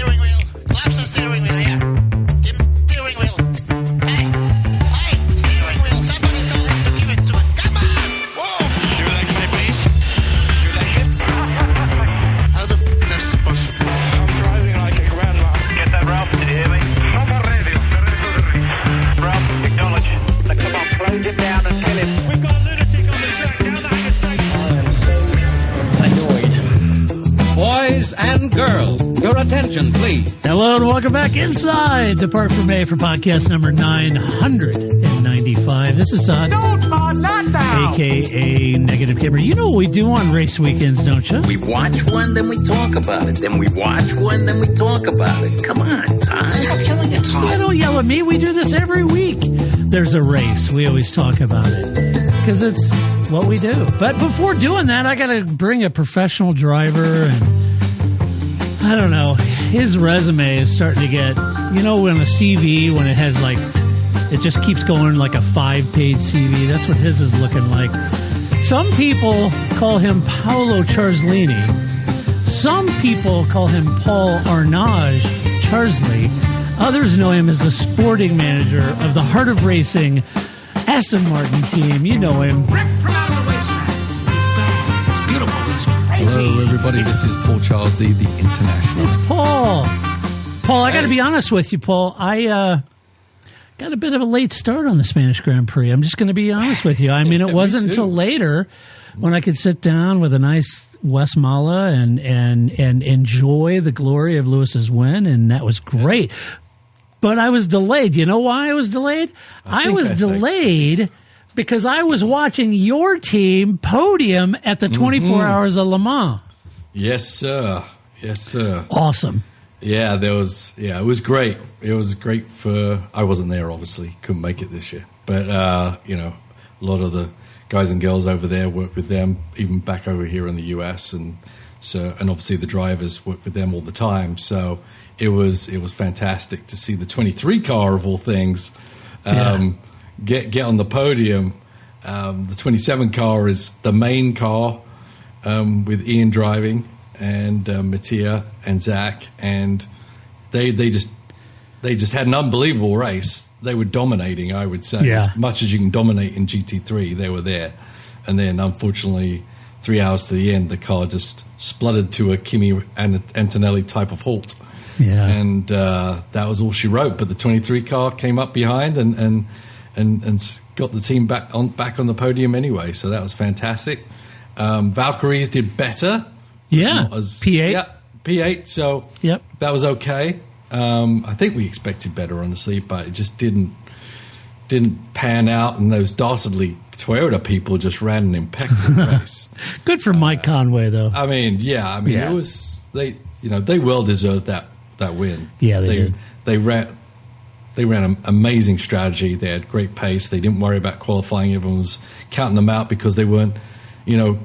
steering wheel. Lapse the steering wheel, yeah. Give him steering wheel. Hey, steering wheel. Somebody tell him to give it to him. Come on! Whoa! Your leg, my please. Your leg hip. How the f*** that's possible? I'm driving like a grandma. Get that, Ralph? Did you hear me? Proper radio. Ralph, acknowledge. Now, come on, close him down and kill him. We've got a lunatic on the track. Down that mistake. I am so annoyed. Boys and girls, your attention, please. Hello and welcome back inside Depart From A for podcast number 995. This is Todd, a.k.a. Negative Gamer. You know what we do on race weekends, don't you? We watch one, then we talk about it. Then we watch one, then we talk about it. Come on, Todd. Stop yelling at Todd. Yeah, don't yell at me. We do this every week. There's a race. We always talk about it because it's what we do. But before doing that, I got to bring a professional driver, and I don't know. His resume is starting to get, when a CV, when it has it just keeps going like a 5-page CV. That's what his is looking like. Some people call him Paolo Ciarslini. Some people call him Paul Arnage Charsley. Others know him as the sporting manager of the Heart of Racing Aston Martin team. You know him. Rick from out of the racetrack. He's bad. He's beautiful. He's crazy. Hello, everybody. This is Paul Charsley, the international. It's Paul. Paul, I got to be honest with you, Paul. I got a bit of a late start on the Spanish Grand Prix. I'm just going to be honest with you. I mean, it wasn't until later when I could sit down with a nice Westmalle and enjoy the glory of Lewis's win, and that was great. But I was delayed. You know why I was delayed? I was delayed because I was watching your team Podium at the 24 Hours of Le Mans. Yes, sir. Yes, sir. Awesome. Yeah, it was great. It was great I wasn't there, obviously. Couldn't make it this year. But, a lot of the guys and girls over there work with them, even back over here in the US. And obviously the drivers work with them all the time. So it was fantastic to see the 23 car of all things get on the podium. The 27 car is the main car with Ian driving and Mattia and Zach, and they just had an unbelievable race. They were dominating, I would say, as much as you can dominate in GT3. They were there, and then unfortunately, 3 hours to the end, the car just spluttered to a Kimi Antonelli type of halt. Yeah, and that was all she wrote. But the 23 car came up behind and got the team back on the podium anyway. So that was fantastic. Valkyries did better. Yeah, P8. Yeah, P8. So that was okay. I think we expected better, honestly, but it just didn't pan out. And those dastardly Toyota people just ran an impeccable race. Good for Mike Conway, though. It was they well deserved that win. Yeah, they did. They ran an amazing strategy. They had great pace. They didn't worry about qualifying. Everyone was counting them out because they weren't,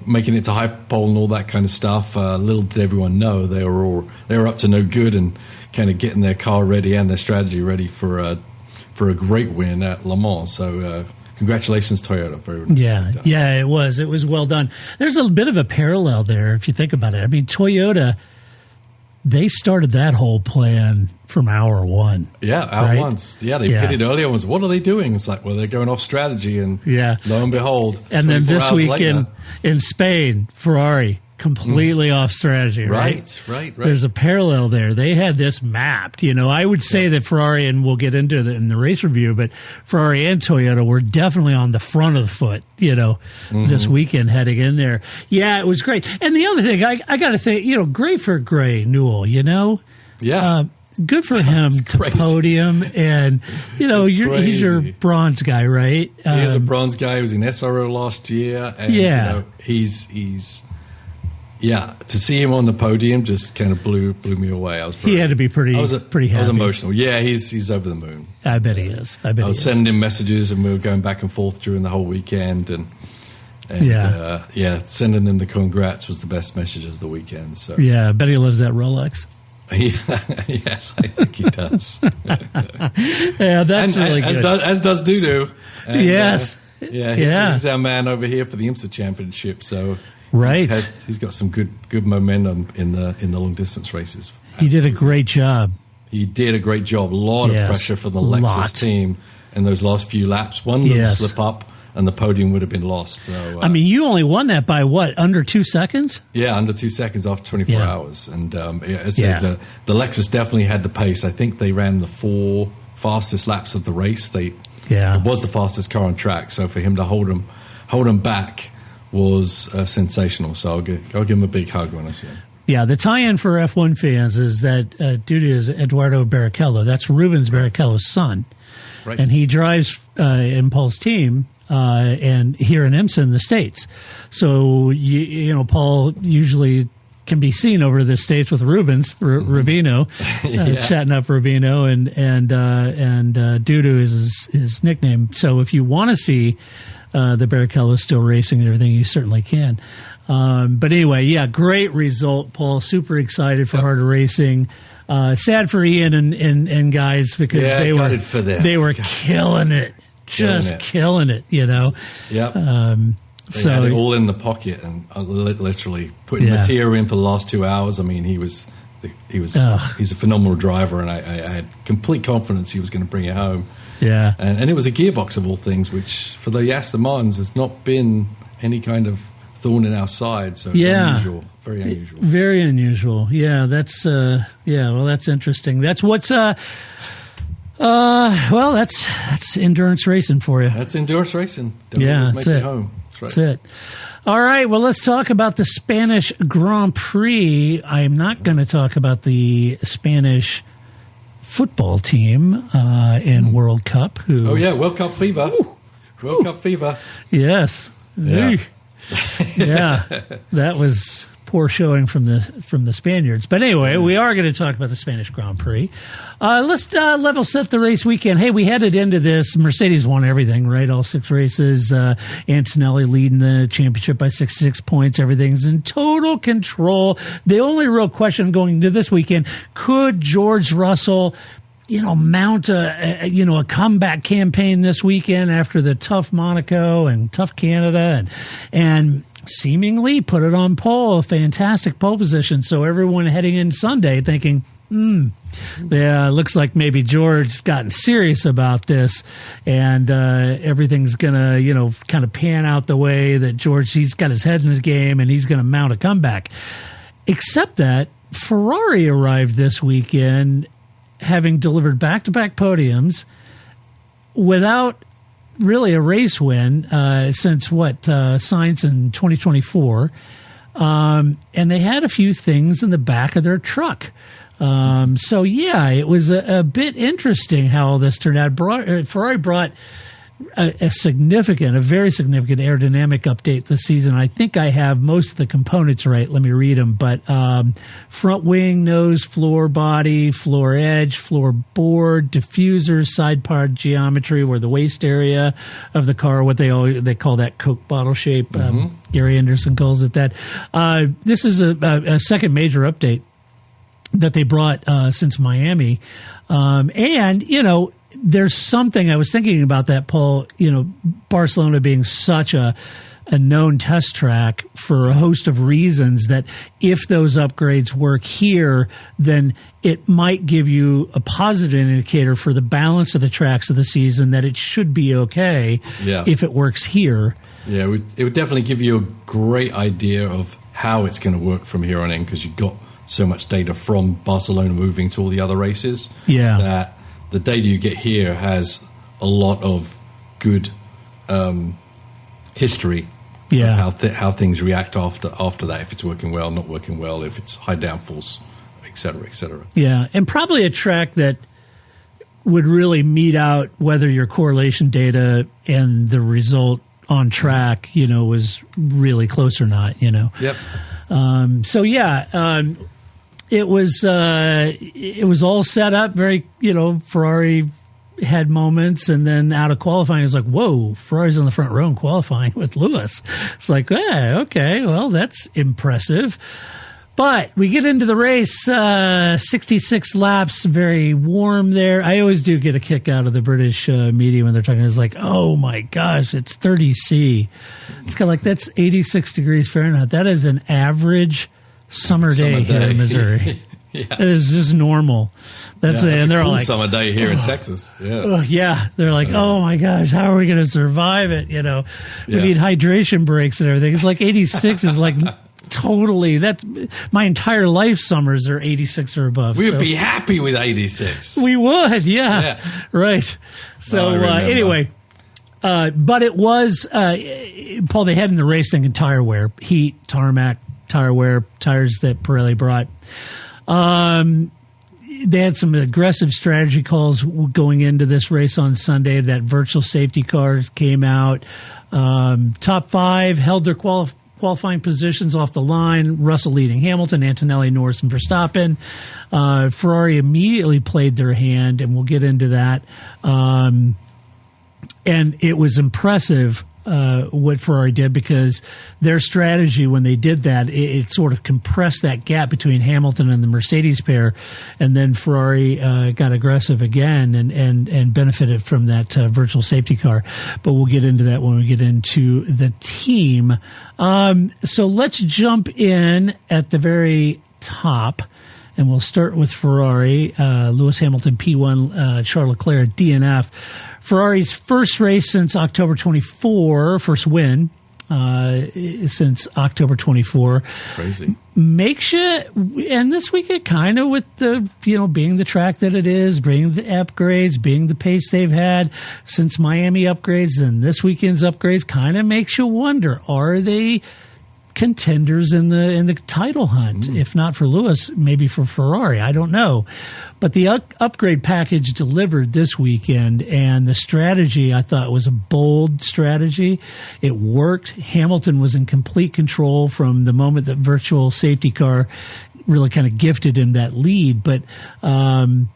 making it to hyperpole and all that kind of stuff. Little did everyone know they were up to no good and kind of getting their car ready and their strategy ready for a great win at Le Mans. So congratulations, Toyota. Very nice. Yeah, it was well done. There's a bit of a parallel there if you think about it. I mean, Toyota, they started that whole plan from hour one. Yeah, hour right? one. Yeah, they pitted earlier and was, what are they doing? It's like, well, they're going off strategy, and lo and behold. And then this week in Spain, Ferrari, completely off strategy, right? Right. There's a parallel there. They had this mapped. I would say that Ferrari, and we'll get into it in the race review, but Ferrari and Toyota were definitely on the front of the foot, this weekend heading in there. Yeah, it was great. And the other thing, I got to think, great for Gray Newell, Yeah. Good for him to podium, and he's your bronze guy, right? He is a bronze guy. He was in SRO last year, and he's to see him on the podium just kind of blew me away. He had to be pretty happy. I was emotional. Yeah, he's over the moon. I bet he is. I was sending him messages, and we were going back and forth during the whole weekend, and sending him the congrats was the best message of the weekend. So I bet he loves that Rolex. Yes, I think he does. That's really good. As does Dudu. And, yes. He's our man over here for the IMSA Championship. So right, he's got some good momentum in the long distance races. He did a great job. He did a great job. A lot of pressure from the Lexus team in those last few laps. One little slip up, and the podium would have been lost. So, I mean, you only won that by what, under 2 seconds? Yeah, under 2 seconds after 24 hours. And the Lexus definitely had the pace. I think they ran the 4 fastest laps of the race. It was the fastest car on track. So for him to hold him back was sensational. So I'll give him a big hug when I see him. Yeah, the tie-in for F1 fans is that due to his Eduardo Barrichello, that's Rubens Barrichello's son. Right. And he drives in Paul's team and here in IMSA in the States. So, you know, Paul usually can be seen over the States with Rubens, Rubino, chatting up Rubino, and Dudu is his nickname. So if you want to see the Barrichello still racing and everything, you certainly can. But anyway, yeah, great result, Paul. Super excited for Harder Racing. Sad for Ian and guys because they were killing it, killing it. You know. Yep. They had it all in the pocket and literally putting Mattia in for the last 2 hours. I mean, he's a phenomenal driver, and I had complete confidence he was going to bring it home. Yeah, and it was a gearbox of all things, which for the Aston Martins has not been any kind of thorn in our side, so it's unusual, very unusual. Very unusual. Yeah, that's well, that's interesting. That's what's well, that's endurance racing for you. That's endurance racing. Don't always make it home. That's right. That's it. All right, well, let's talk about the Spanish Grand Prix. I'm not going to talk about the Spanish football team in World Cup. World Cup fever. World Cup fever. Yes. Yeah. Yeah, that was poor showing from the Spaniards. But anyway, we are going to talk about the Spanish Grand Prix. Let's level set the race weekend. Hey, we headed into this. Mercedes won everything, right? All 6 races. Antonelli leading the championship by 66 points. Everything's in total control. The only real question going into this weekend, could George Russell mount a comeback campaign this weekend after the tough Monaco and tough Canada and seemingly put it on pole, a fantastic pole position. So everyone heading in Sunday thinking, looks like maybe George's gotten serious about this and everything's going to, kind of pan out the way that he's got his head in his game and he's going to mount a comeback. Except that Ferrari arrived this weekend having delivered back-to-back podiums without really a race win since Sainz in 2024. And they had a few things in the back of their truck. It was a bit interesting how all this turned out. Ferrari brought a very significant aerodynamic update this season. I think I have most of the components right. Let me read them. But front wing, nose, floor body, floor edge, floor board, diffusers, side part geometry, where the waist area of the car, what they call that Coke bottle shape. Gary Anderson calls it that. This is a second major update that they brought since Miami. There's something I was thinking about that, Paul, Barcelona being such a known test track for a host of reasons that if those upgrades work here, then it might give you a positive indicator for the balance of the tracks of the season that it should be okay if it works here. Yeah, it would definitely give you a great idea of how it's going to work from here on in because you've got so much data from Barcelona moving to all the other races. Yeah. That the data you get here has a lot of good history of how things react after that, if it's working well, not working well, if it's high downforce, et cetera, et cetera. Yeah, and probably a track that would really mete out whether your correlation data and the result on track, was really close or not, Yep. It was all set up very, Ferrari had moments, and then out of qualifying, it was like, whoa, Ferrari's on the front row in qualifying with Lewis. It's like, okay, well, that's impressive. But we get into the race, 66 laps, very warm there. I always do get a kick out of the British media when they're talking. It's like, oh my gosh, it's 30 C. It's kind of like, that's 86 degrees Fahrenheit. That is an average summer day here in Missouri. It is just normal. That's it. It's And a they're cool like, summer day here in Texas. Yeah. They're like, oh my gosh, how are we going to survive it? You know, we Yeah. need hydration breaks and everything. It's like 86 is like totally, that's my entire life summers are 86 or above. We would So be happy with 86. we would, Yeah. right. So I remember. anyway, but it was, Paul, they had in the race thing in tire wear, heat, tarmac, tire wear, tires that Pirelli brought. They had some aggressive strategy calls going into this race on Sunday. That virtual safety cars came out. Top five held their qualifying positions off the line. Russell leading Hamilton, Antonelli, Norris, and Verstappen. Ferrari immediately played their hand, and we'll get into that. And it was impressive what Ferrari did, because their strategy when they did that, it sort of compressed that gap between Hamilton and the Mercedes pair, and then Ferrari got aggressive again and benefited from that virtual safety car. But we'll get into that when we get into the team. So let's jump in at the very top. And we'll start with Ferrari. Lewis Hamilton, P1, Charles Leclerc, DNF. Ferrari's first race since October 24, first win since October 24. Crazy. Makes you, and this weekend kind of with the, being the track that it is, bringing the upgrades, being the pace they've had since Miami upgrades and this weekend's upgrades, kind of makes you wonder, are they contenders in the title hunt? If not for Lewis, maybe for Ferrari. I don't know. But the upgrade package delivered this weekend, and the strategy, I thought, was a bold strategy. It worked. Hamilton was in complete control from the moment that virtual safety car really kind of gifted him that lead. But, I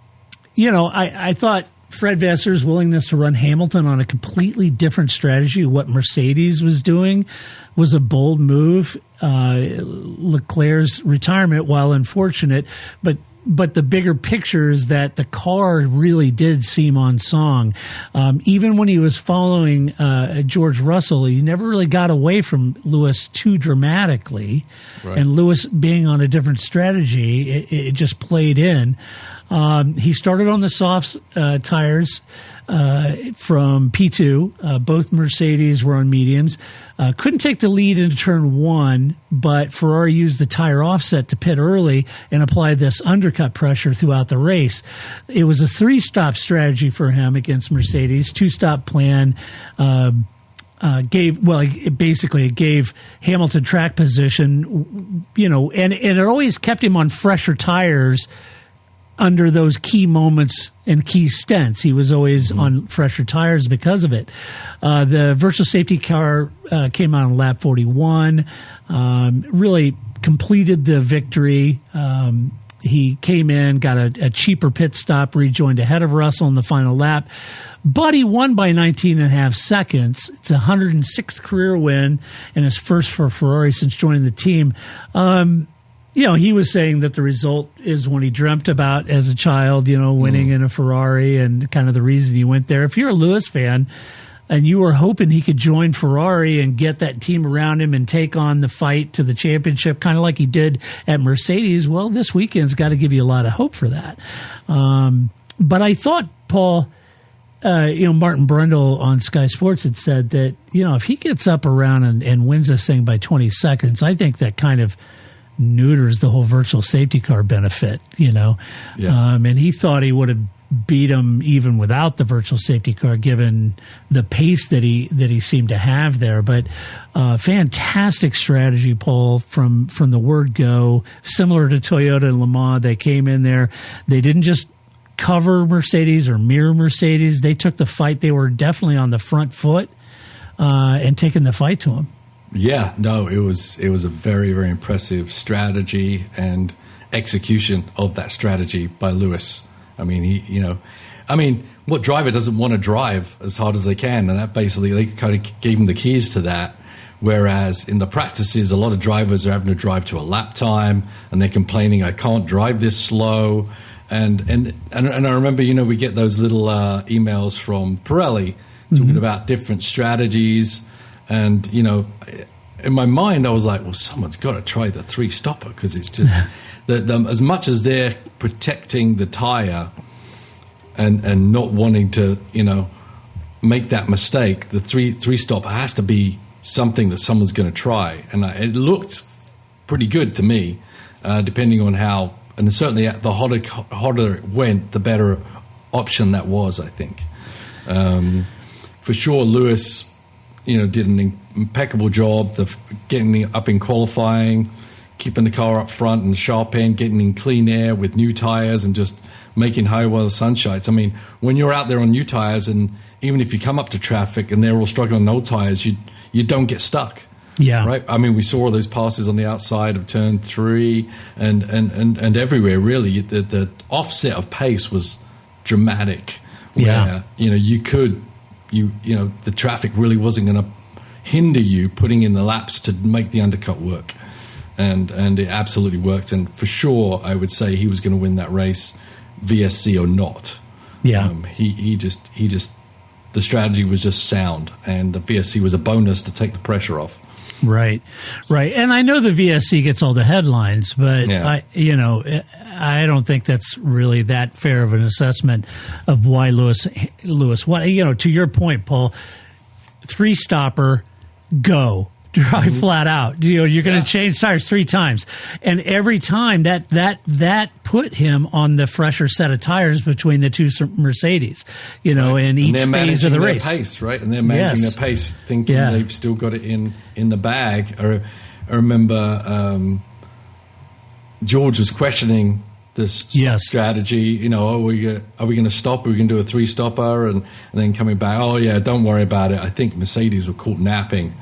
thought Fred Vassar's willingness to run Hamilton on a completely different strategy, what Mercedes was doing, was a bold move. Leclerc's retirement, while unfortunate, but the bigger picture is that the car really did seem on song. Even when he was following George Russell, he never really got away from Lewis too dramatically. Right. And Lewis being on a different strategy, it just played in. He started on the soft tires from P2. Both Mercedes were on mediums. Couldn't take the lead into turn one, but Ferrari used the tire offset to pit early and apply this undercut pressure throughout the race. It was a three-stop strategy for him against Mercedes. Two-stop plan it gave Hamilton track position, and it always kept him on fresher tires under those key moments and key stints. He was always on fresher tires because of it. The virtual safety car came out on lap 41, really completed the victory. He came in, got a cheaper pit stop, rejoined ahead of Russell in the final lap. But he won by 19.5 seconds. It's a 106th career win and his first for Ferrari since joining the team. He was saying that the result is one he dreamt about as a child, winning in a Ferrari, and kind of the reason he went there. If you're a Lewis fan and you were hoping he could join Ferrari and get that team around him and take on the fight to the championship, kind of like he did at Mercedes, well, this weekend's got to give you a lot of hope for that. But I thought, Paul, Martin Brundle on Sky Sports had said that, if he gets up around and wins this thing by 20 seconds, I think that kind of neuters the whole virtual safety car benefit, Yeah. And he thought he would have beat him even without the virtual safety car, given the pace that he seemed to have there. But fantastic strategy, Paul, from the word go. Similar to Toyota and Le Mans, they came in there. They didn't just cover Mercedes or mirror Mercedes. They took the fight. They were definitely on the front foot and taking the fight to them. Yeah, no, it was a very, very impressive strategy and execution of that strategy by Lewis. I mean, what driver doesn't want to drive as hard as they can? And that basically, they kind of gave him the keys to that. Whereas in the practices, a lot of drivers are having to drive to a lap time, and they're complaining, I can't drive this slow. And I remember, we get those little emails from Pirelli talking about different strategies. And, in my mind, I was like, well, someone's got to try the 3-stopper, because it's just as much as they're protecting the tire and not wanting to, make that mistake, the three-stopper has to be something that someone's going to try. And it looked pretty good to me, depending on how, and certainly the hotter it went, the better option that was, I think. For sure, Lewis, did an impeccable job of getting up in qualifying, keeping the car up front in the sharp end, getting in clean air with new tires and just making hay while the sun shines. I mean, when you're out there on new tires, and even if you come up to traffic and they're all struggling on old tires, you don't get stuck. Yeah. Right. I mean, we saw all those passes on the outside of turn 3 and everywhere, really. The offset of pace was dramatic. Where, the traffic really wasn't going to hinder you putting in the laps to make the undercut work. And it absolutely worked. And for sure, I would say he was going to win that race, VSC or not. Yeah. He just the strategy was just sound, and the VSC was a bonus to take the pressure off. Right. And I know the VSC gets all the headlines, but I don't think that's really that fair of an assessment of why Lewis. What to your point, Paul, 3-stopper, go. Drive flat out. You're going to change tires 3 times, and every time that put him on the fresher set of tires between the two Mercedes. In each phase of the race. Pace, right? And they're managing their pace, thinking they've still got it in the bag. I remember George was questioning this strategy. Are we going to stop? Are we going to do a 3-stopper? And then coming back, don't worry about it. I think Mercedes were caught napping.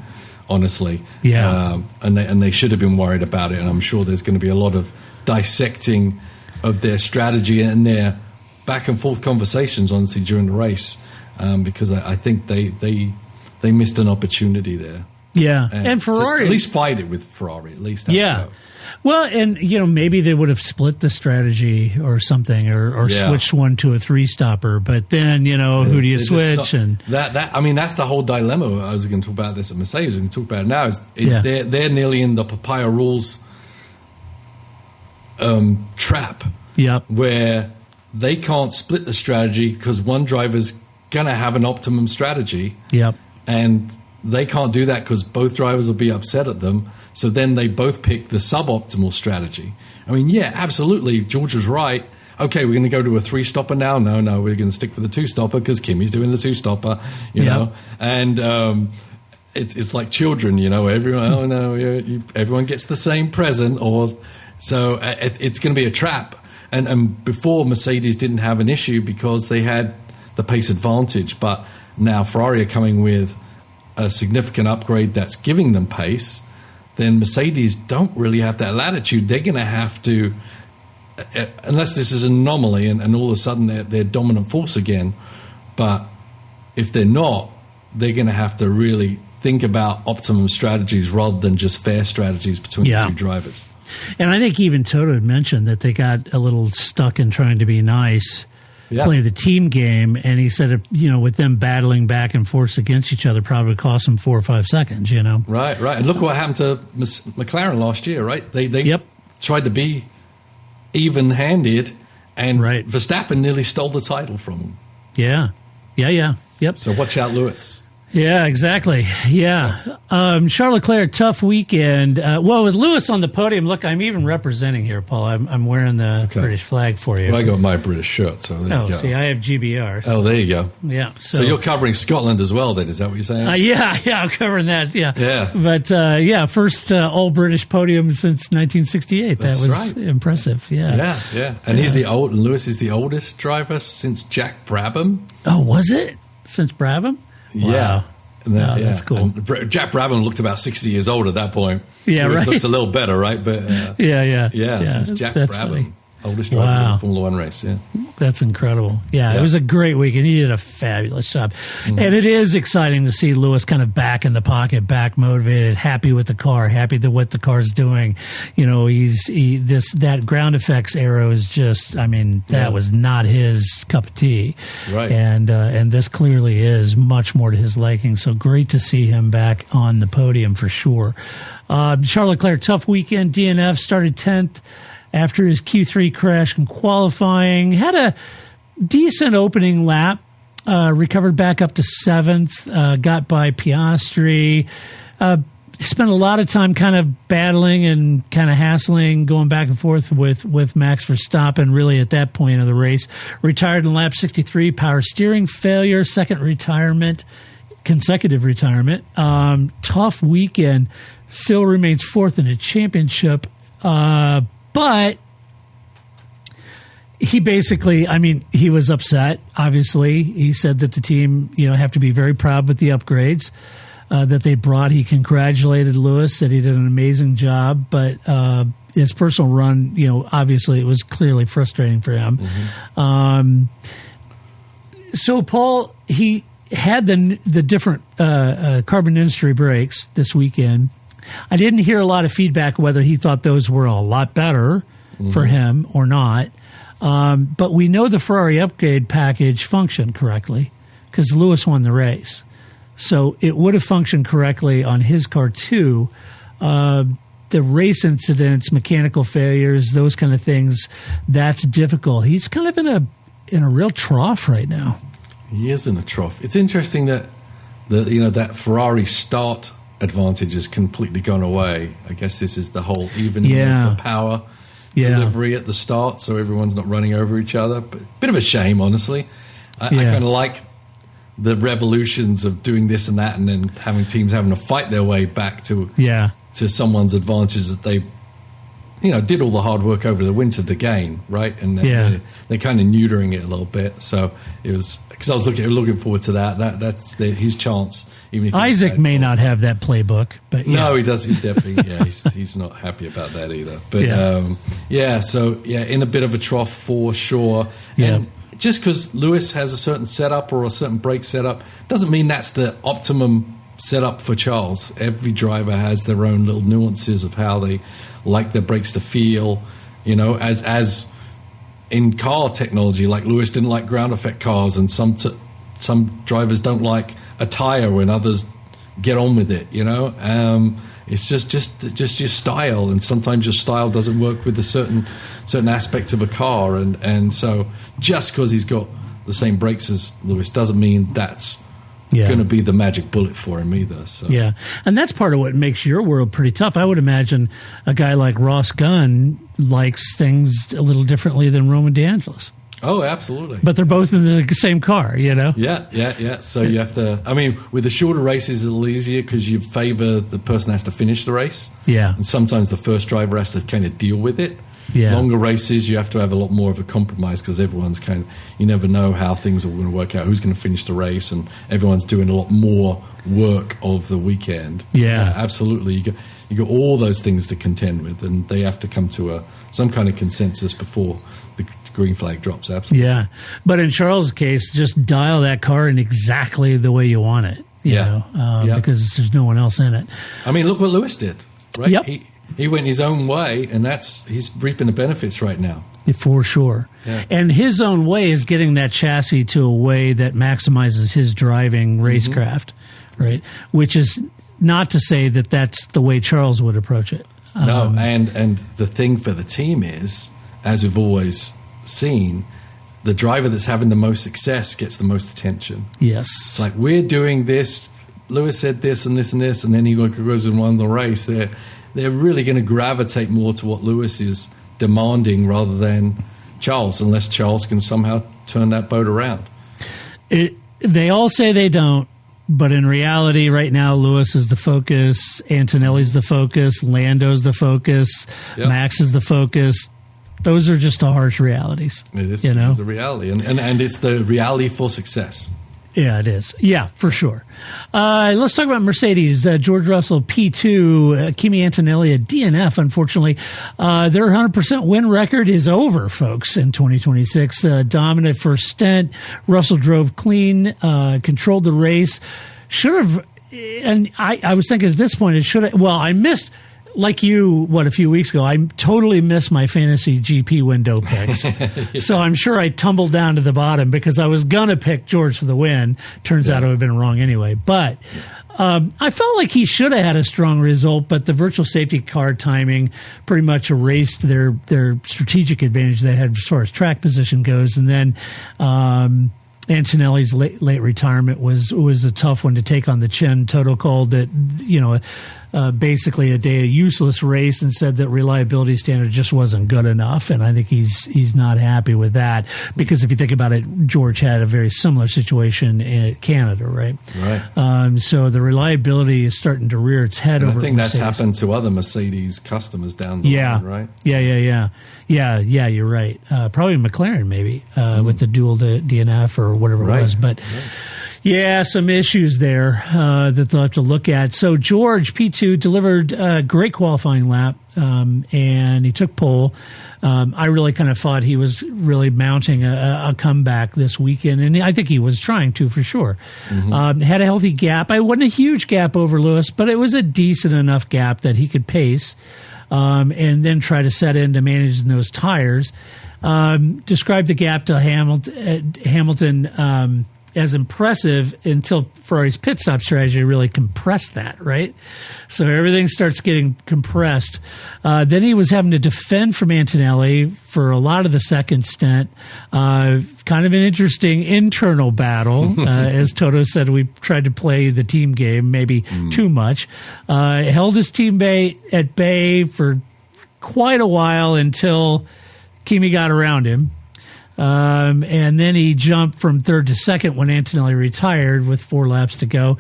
Honestly, and they should have been worried about it, and I'm sure there's going to be a lot of dissecting of their strategy and their back and forth conversations, honestly, during the race, because I think they missed an opportunity there. Yeah, and Ferrari at least fight it with Ferrari, at least. Well, and maybe they would have split the strategy or something, or switched one to a 3-stopper. But then, who do you switch? And that's the whole dilemma. I was going to talk about this at Mercedes. We can talk about it now. Is they're nearly in the papaya rules trap. Yep. Where they can't split the strategy because one driver's going to have an optimum strategy. Yep. And they can't do that because both drivers will be upset at them. So then they both pick the suboptimal strategy. I mean, absolutely. George was right. Okay, we're going to go to a 3-stopper now. No, we're going to stick with the 2-stopper because Kimi's doing the 2-stopper, you know. And it's like children, everyone, everyone gets the same present. So it's going to be a trap. And before, Mercedes didn't have an issue because they had the pace advantage. But now Ferrari are coming with a significant upgrade that's giving them pace. Then Mercedes don't really have that latitude. They're going to have to, unless this is an anomaly and all of a sudden they're dominant force again. But if they're not, they're going to have to really think about optimum strategies rather than just fair strategies between the two drivers. And I think even Toto had mentioned that they got a little stuck in trying to be nice, playing the team game, and he said, with them battling back and forth against each other, probably cost them 4 or 5 seconds. Right. And look what happened to McLaren last year, right? They tried to be even-handed, and Verstappen nearly stole the title from them. Yeah. Yep. So watch out, Lewis. Yeah, exactly. Yeah. Charles Leclerc, tough weekend. With Lewis on the podium, look, I'm even representing here, Paul. I'm wearing the British flag for you. Well, I got my British shirt, so there you go. See, I have GBR. So. Oh, there you go. Yeah. So you're covering Scotland as well, then? Is that what you're saying? Yeah, I'm covering that, yeah. Yeah. But, first all-British podium since 1968. That's that was impressive, Yeah. And Lewis is the oldest driver since Jack Brabham. Oh, was it? Since Brabham? Wow. Yeah. That's cool. And Jack Brabham looked about 60 years old at that point. Yeah, Lewis right. looks a little better, right? But Yeah, since Jack that's Brabham, funny. oldest driver in a Formula One race. Yeah. That's incredible. Yeah, Yeah. it was a great weekend. He did a fabulous job. And it is exciting to see Lewis kind of back in the pocket, back motivated, happy with the car, happy with what the car's doing. You know, that ground effects arrow is just, I mean, that was not his cup of tea. Right. And this clearly is much more to his liking. So great to see him back on the podium for sure. Charles Leclerc, tough weekend. DNF started 10th. After his Q3 crash in qualifying, had a decent opening lap, recovered back up to 7th, got by Piastri, spent a lot of time kind of battling and kind of hassling, going back and forth with Max Verstappen, really at that point of the race. Retired in lap 63, power steering failure, consecutive retirement. Tough weekend, still remains 4th in the championship, but he basically, I mean, he was upset, obviously. He said that the team, have to be very proud with the upgrades that they brought. He congratulated Lewis, said he did an amazing job, but his personal run, obviously it was clearly frustrating for him. So, Paul, he had the different carbon industry brakes this weekend. I didn't hear a lot of feedback whether he thought those were a lot better for him or not. But we know the Ferrari upgrade package functioned correctly because Lewis won the race. So it would have functioned correctly on his car too. The race incidents, mechanical failures, those kind of things, that's difficult. He's kind of in a real trough right now. He is in a trough. It's interesting that that Ferrari start advantage has completely gone away. I guess this is the whole evening of the power delivery at the start, so everyone's not running over each other. But bit of a shame, honestly. I kind of like the revolutions of doing this and that, and then having teams having to fight their way back to someone's advantage that they did all the hard work over the winter to gain, right? And they're kind of neutering it a little bit. So it was, because I was looking forward to that. That's his chance. Even if Isaac may not have that playbook, but no, he does. He definitely, he's not happy about that either. But in a bit of a trough for sure. And just because Lewis has a certain setup or a certain brake setup doesn't mean that's the optimum setup for Charles. Every driver has their own little nuances of how they like their brakes to feel. As in car technology, like Lewis didn't like ground effect cars, and some drivers don't like a tire when others get on with it. It's just your style, and sometimes your style doesn't work with a certain aspects of a car, and so just because he's got the same brakes as Lewis doesn't mean that's going to be the magic bullet for him either. So. Yeah, and that's part of what makes your world pretty tough. I would imagine a guy like Ross Gunn likes things a little differently than Roman DeAngelis. Oh, absolutely. But they're both in the same car, Yeah. So you have to, with the shorter races, it's a little easier because you favor the person that has to finish the race. Yeah. And sometimes the first driver has to kind of deal with it. Yeah. Longer races, you have to have a lot more of a compromise because everyone's you never know how things are going to work out, who's going to finish the race, and everyone's doing a lot more work of the weekend. Yeah. Absolutely. You got all those things to contend with, and they have to come to some kind of consensus before the green flag drops. Absolutely. Yeah. But in Charles' case, just dial that car in exactly the way you want it, because there's no one else in it. Look what Lewis did, right? Yep. He went his own way, and he's reaping the benefits right now. For sure. Yeah. And his own way is getting that chassis to a way that maximizes his driving racecraft, right? Which is not to say that that's the way Charles would approach it. No, and the thing for the team is, as we've always seen, the driver that's having the most success gets the most attention. Yes. It's like, we're doing this, Lewis said this and this and this, and then he goes and won the race. They're really going to gravitate more to what Lewis is demanding rather than Charles, unless Charles can somehow turn that boat around. They all say they don't, but in reality right now, Lewis is the focus, Antonelli's the focus, Lando's the focus, Max is the focus. Those are just the harsh realities. It is. It's a reality, and it's the reality for success. Yeah, it is. Yeah, for sure. Let's talk about Mercedes. George Russell, P2, Kimi Antonelli, a DNF, unfortunately. Their 100% win record is over, folks, in 2026. Dominant first stint. Russell drove clean, controlled the race. Should have, and I was thinking at this point, it should have, well, I missed, like you, a few weeks ago, I totally missed my fantasy GP window picks. Yeah. So I'm sure I tumbled down to the bottom because I was going to pick George for the win. Turns out I would have been wrong anyway. But I felt like he should have had a strong result, but the virtual safety car timing pretty much erased their strategic advantage they had as far as track position goes. And then Antonelli's late retirement was a tough one to take on the chin. Toto called it, basically a day of useless race and said that reliability standard just wasn't good enough. And I think he's not happy with that because if you think about it, George had a very similar situation in Canada, right? Right. So the reliability is starting to rear its head over. I think Mercedes. that's happened to other Mercedes customers down the line, right? Yeah, you're right. Probably McLaren maybe with the dual DNF or whatever it was. But yeah, some issues there that they'll have to look at. So George, P2, delivered a great qualifying lap, and he took pole. I really kind of thought he was really mounting a comeback this weekend, and I think he was trying to for sure. Had a healthy gap. It wasn't a huge gap over Lewis, but it was a decent enough gap that he could pace and then try to set in to manage those tires. Described the gap to Hamilton as impressive until Ferrari's pit stop strategy really compressed that, right? So everything starts getting compressed. Then he was having to defend from Antonelli for a lot of the second stint. Kind of an interesting internal battle. As Toto said, we tried to play the team game, maybe too much. Held his teammate at bay for quite a while until Kimi got around him. And then he jumped from third to second when Antonelli retired with 4 laps to go.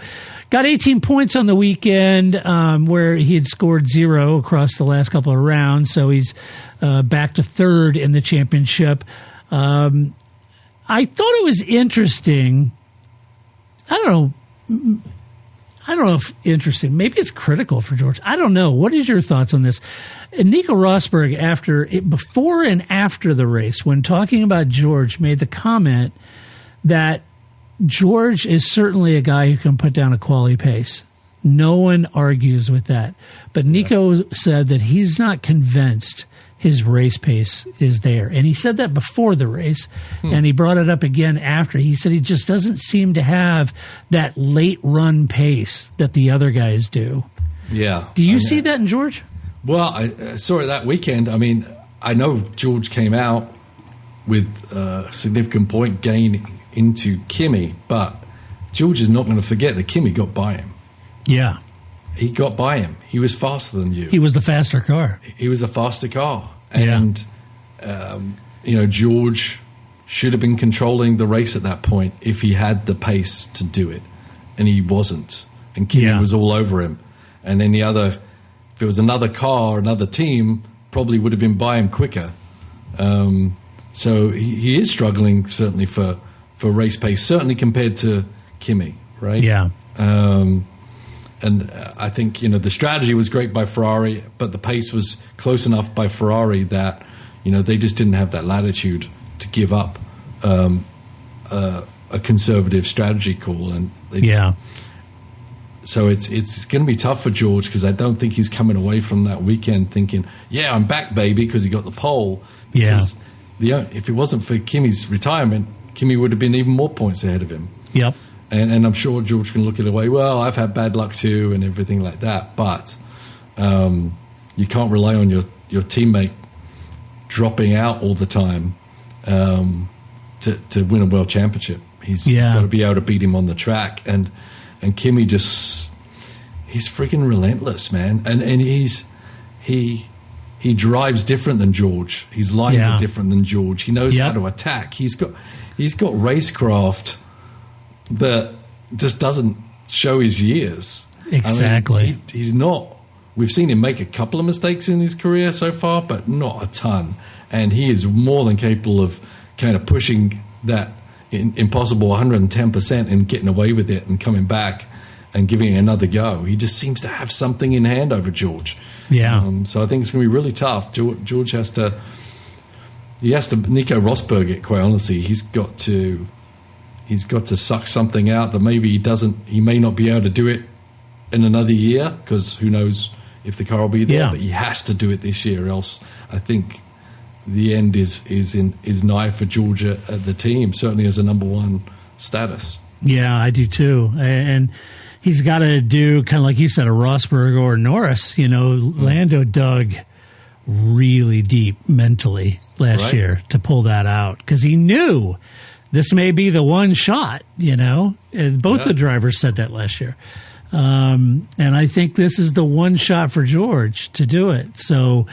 Got 18 points on the weekend, where he had scored 0 across the last couple of rounds. So he's back to third in the championship. I thought it was interesting. I don't know if interesting. Maybe it's critical for George. I don't know. What is your thoughts on this? Nico Rosberg, before and after the race, when talking about George, made the comment that George is certainly a guy who can put down a quality pace. No one argues with that. But Nico said that he's not convinced his race pace is there. And he said that before the race, and he brought it up again after. He said he just doesn't seem to have that late run pace that the other guys do. Yeah. Do you see that in George? Well, I saw it that weekend. I mean, I know George came out with a significant point gain into Kimi, but George is not going to forget that Kimi got by him. Yeah. He got by him. He was faster than you. He was the faster car. He was the faster car. And, George should have been controlling the race at that point if he had the pace to do it. And he wasn't. And Kimi was all over him. And then if it was another car, another team, probably would have been by him quicker. So he is struggling, certainly, for race pace, certainly compared to Kimi, right? Yeah. And I think, the strategy was great by Ferrari, but the pace was close enough by Ferrari that, they just didn't have that latitude to give up a conservative strategy call. And so it's going to be tough for George because I don't think he's coming away from that weekend thinking, I'm back, baby, because he got the pole. Because if it wasn't for Kimi's retirement, Kimi would have been even more points ahead of him. Yep. And I'm sure George can look at it away. Well, I've had bad luck too, and everything like that. But you can't rely on your teammate dropping out all the time to win a world championship. He's got to be able to beat him on the track. And Kimi he's freaking relentless, man. And he drives different than George. His lines are different than George. He knows how to attack. He's got racecraft that just doesn't show his years. Exactly. I mean, he's not. We've seen him make a couple of mistakes in his career so far, but not a ton. And he is more than capable of kind of pushing that impossible 110% and getting away with it and coming back and giving it another go. He just seems to have something in hand over George. Yeah. So I think it's going to be really tough. George has to. Nico Rosberg it, quite honestly. He's got to suck something out that maybe he may not be able to do it in another year, because who knows if the car will be there. Yeah. But he has to do it this year, else I think the end is nigh for Georgia at the team, certainly as a number one status. Yeah, I do too. And he's got to do, kind of like you said, a Rosberg or Norris. Lando dug really deep mentally last year to pull that out, because he knew this may be the one shot, and both the drivers said that last year. And I think this is the one shot for George to do it. So,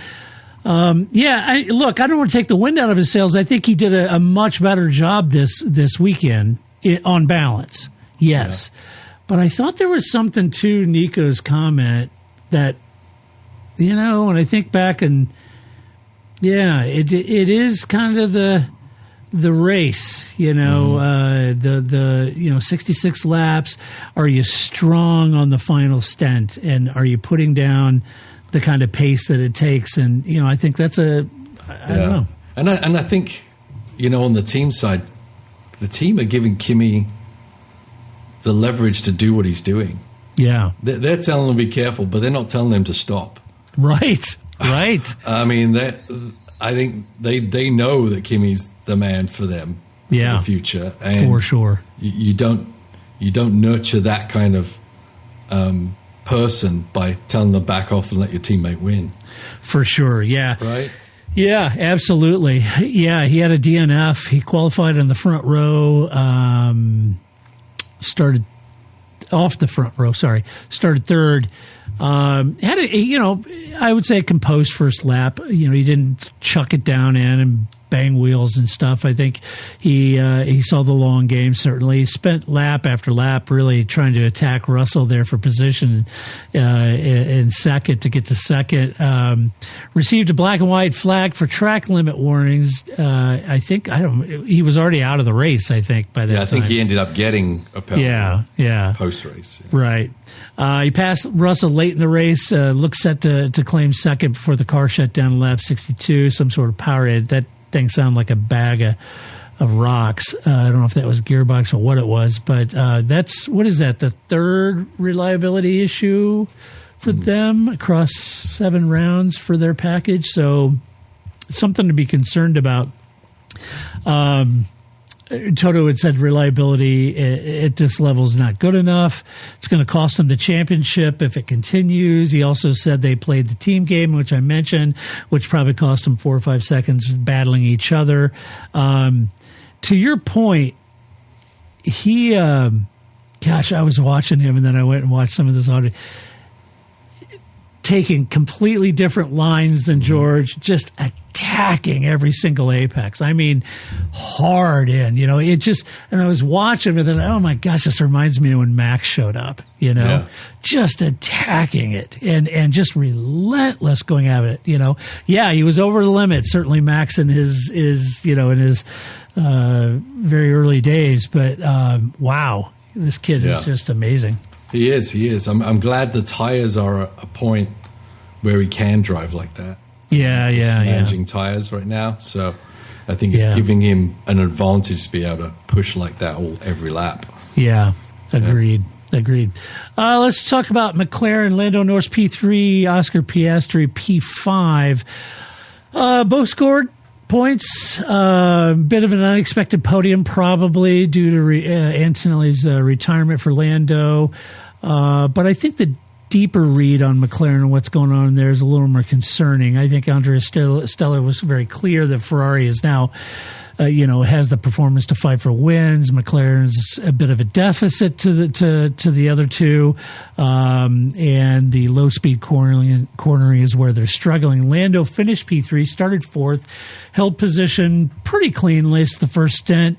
I don't want to take the wind out of his sails. I think he did a much better job this weekend on balance. Yes. Yeah. But I thought there was something to Nico's comment that, when I think back and, it is kind of the race, the 66 laps. Are you strong on the final stint, and are you putting down the kind of pace that it takes? And I think that's I don't know. And I think on the team side, the team are giving Kimi the leverage to do what he's doing. Yeah, they're telling him to be careful, but they're not telling him to stop. Right. I mean, I think they know that Kimi's the man for them for the future, and for sure. You don't nurture that kind of person by telling them to back off and let your teammate win. For sure, yeah. Right? Yeah, absolutely. Yeah, he had a DNF. He qualified in the front row, started off the front row, started third. Had I would say a composed first lap. He didn't chuck it down in and bang wheels and stuff. I think he saw the long game, certainly. He spent lap after lap really trying to attack Russell there for position in second to get to second. Received a black and white flag for track limit warnings. He was already out of the race, I think, by that time. I think he ended up getting a penalty post-race. Yeah. Right. He passed Russell late in the race, looked set to claim second before the car shut down in lap 62, some sort of Powerade. That thing sounded like a bag of rocks. I don't know if that was gearbox or what it was, but what is that, the third reliability issue for them across 7 rounds for their package? So something to be concerned about. Toto had said reliability at this level is not good enough. It's going to cost them the championship if it continues. He also said they played the team game, which I mentioned, which probably cost them 4 or 5 seconds battling each other. To your point, he, I was watching him and then I went and watched some of this audio. Taking completely different lines than George, just attacking every single apex. I mean, hard in, and I was watching and then, oh my gosh, this reminds me of when Max showed up, just attacking it and just relentless going at it, Yeah, he was over the limit, certainly Max in his very early days, but wow, this kid is just amazing. He is. I'm glad the tires are a point where he can drive like that. Managing tires right now, so I think it's giving him an advantage to be able to push like that every lap. Yeah, agreed. Let's talk about McLaren. Lando Norris P3, Oscar Piastri P5. Both scored points. Bit of an unexpected podium, probably due to Antonelli's retirement for Lando. But I think the deeper read on McLaren and what's going on there is a little more concerning. I think Andrea Stella was very clear that Ferrari is now, has the performance to fight for wins. McLaren's a bit of a deficit to the other two, and the low speed cornering is where they're struggling. Lando finished P3, started 4th, held position pretty cleanly the first stint.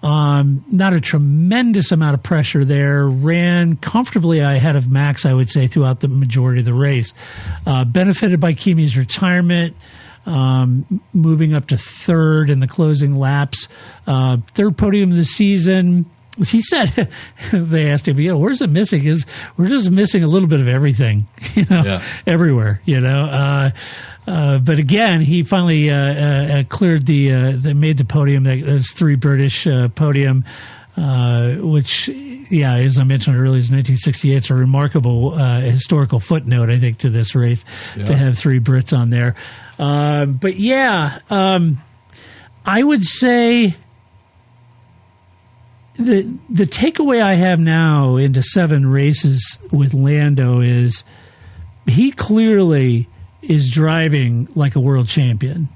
Not a tremendous amount of pressure there. Ran comfortably ahead of Max, I would say, throughout the majority of the race. Benefited by Kimi's retirement. moving up to third in the closing laps. Third podium of the season. He said, they asked him, where's it missing? We're just missing a little bit of everything, everywhere, but again, he finally cleared they made the podium. That's 3 British podium, which, as I mentioned earlier, is 1968. It's a remarkable historical footnote, I think, to this race to have 3 Brits on there. I would say the takeaway I have now into 7 races with Lando is he clearly is driving like a world champion.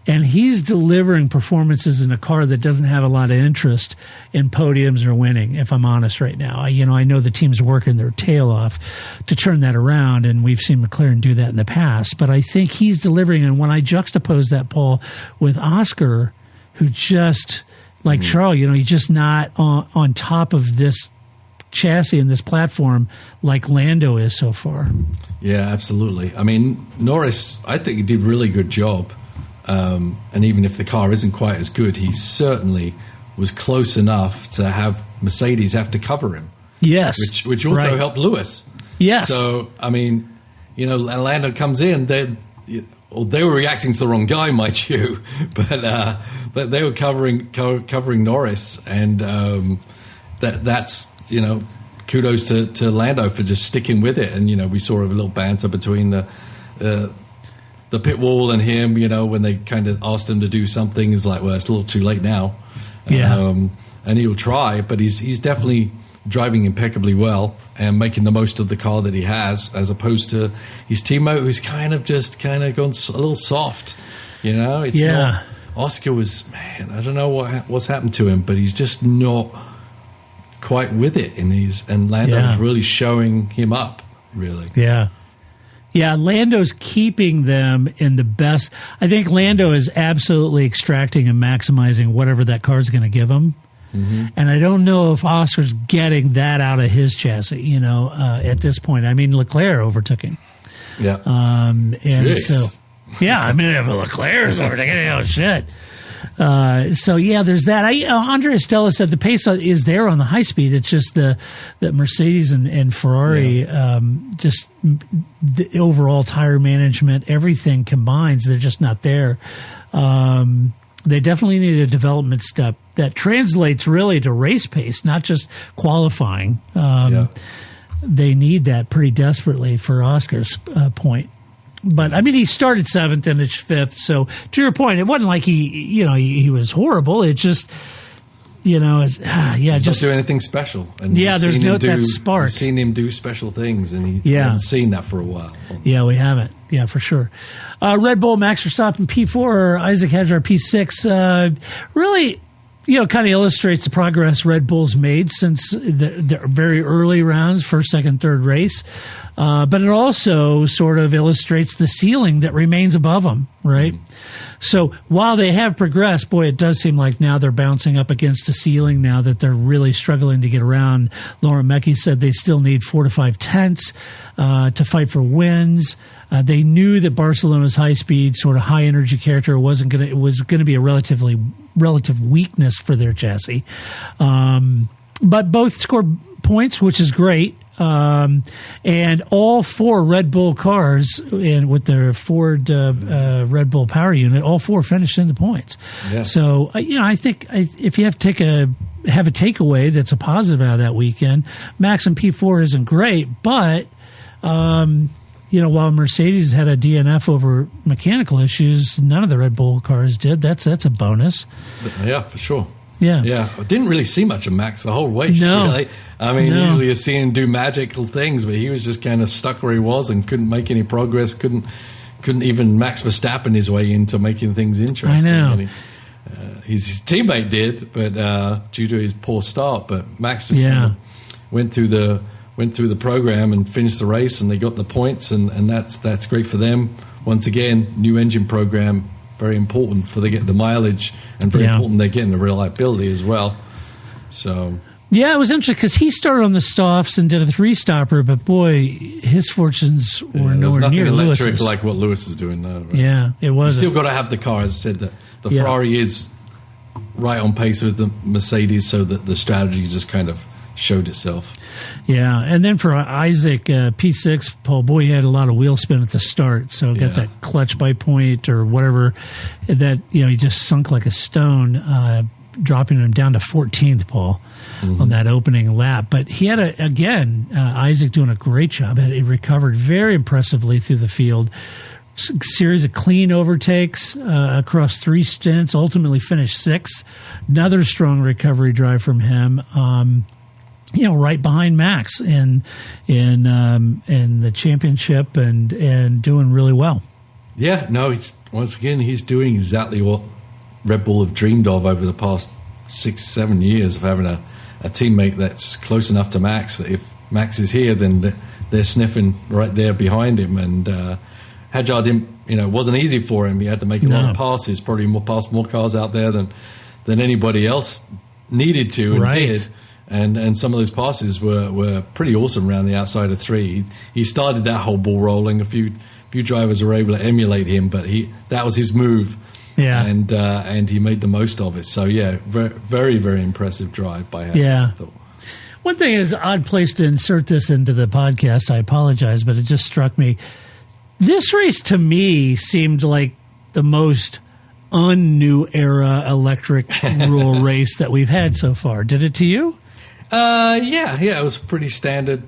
And he's delivering performances in a car that doesn't have a lot of interest in podiums or winning, if I'm honest right now. I know the team's working their tail off to turn that around, and we've seen McLaren do that in the past. But I think he's delivering, and when I juxtapose that, Paul, with Oscar, who just, like Charles, he's just not on top of this chassis and this platform like Lando is so far. Yeah, absolutely. I mean, Norris, I think he did a really good job. And even if the car isn't quite as good, he certainly was close enough to have Mercedes have to cover him. Yes. Which also helped Lewis. Yes. So, I mean, Lando comes in, they were reacting to the wrong guy, mind you, but they were covering Norris, and that's kudos to Lando for just sticking with it. And we saw a little banter between the pit wall and him, when they kind of asked him to do something. He's like, well, it's a little too late now. And he'll try, but he's definitely driving impeccably well and making the most of the car that he has, as opposed to his teammate who's kind of gone a little soft. It's not. Oscar was, man, I don't know what's happened to him, but he's just not quite with it. And Lando's really showing him up, really. Yeah, Lando's keeping them in the best. I think Lando is absolutely extracting and maximizing whatever that car's going to give him. Mm-hmm. And I don't know if Oscar's getting that out of his chassis, at this point. I mean, Leclerc overtook him. Yeah. And so, if Leclerc is overtaking, shit. There's that. Andrea Stella said the pace is there on the high speed. It's just that Mercedes and Ferrari, just the overall tire management, everything combines. They're just not there. They definitely need a development step that translates really to race pace, not just qualifying. They need that pretty desperately for Oscar's point. But I mean, he started 7th and it's 5th. So to your point, it wasn't like he was horrible. It just, he's not doing anything special. And there's that spark. We've seen him do special things, and we haven't seen that for a while. Honestly. Yeah, we haven't. Yeah, for sure. Red Bull, Max Verstappen, P4, Isaac Hadjar, P6. Really, kind of illustrates the progress Red Bull's made since the very early rounds, first, second, third race. But it also sort of illustrates the ceiling that remains above them, right? Mm-hmm. So while they have progressed, boy, it does seem like now they're bouncing up against a ceiling now that they're really struggling to get around. Lauren Mecki said they still need 4 to 5 tenths to fight for wins. They knew that Barcelona's high-speed, sort of high-energy character was going to be a relative weakness for their chassis. But both scored points, which is great. And all 4 Red Bull cars, and with their Ford Red Bull power unit, all 4 finished in the points. Yeah. So, I think if you have to have a takeaway that's a positive out of that weekend, Max and P4 isn't great, but while Mercedes had a DNF over mechanical issues, none of the Red Bull cars did. That's a bonus. Yeah, for sure. Yeah. I didn't really see much of Max the whole race. No. Really. I mean, usually you see him do magical things, but he was just kind of stuck where he was and couldn't make any progress. Couldn't even Max Verstappen his way into making things interesting. I know. And his teammate did, but due to his poor start. But Max just kind of went through the program and finished the race, and they got the points, and that's great for them. Once again, new engine program. Very important for they get the mileage, and very important they're getting the reliability as well. So, Yeah, it was interesting because he started on the Stoffs and did a 3-stopper, but boy, his fortunes were There's nowhere nothing near electric Lewis's. like what Lewis is doing now. Right? Yeah, it You wasn't. still got to have the car. As I said, the Yeah. Ferrari is right on pace with the Mercedes, so that the strategy just kind of showed itself. Yeah, and then for Isaac, P6, Paul, boy, he had a lot of wheel spin at the start, so got that clutch by point or whatever. That he just sunk like a stone, dropping him down to 14th, Paul, on that opening lap. But he had Isaac doing a great job. He recovered very impressively through the field. Series of clean overtakes across 3 stints, ultimately finished 6th. Another strong recovery drive from him. Right behind Max in the championship and doing really well. Yeah, no, he's doing exactly what Red Bull have dreamed of over the past 6-7 years, of having a teammate that's close enough to Max that if Max is here, then they're sniffing right there behind him. And Hadjar didn't, it wasn't easy for him. He had to make a lot of passes, probably passed more cars out there than anybody else needed to and did. And some of those passes were pretty awesome around the outside of 3. He started that whole ball rolling. A few drivers were able to emulate him, but that was his move. Yeah, and he made the most of it. So yeah, very, very impressive drive by Hadjar. Yeah. One thing is odd place to insert this into the podcast. I apologize, but it just struck me. This race to me seemed like the most un-new era electric rule race that we've had so far. Did it to you? Yeah, it was a pretty standard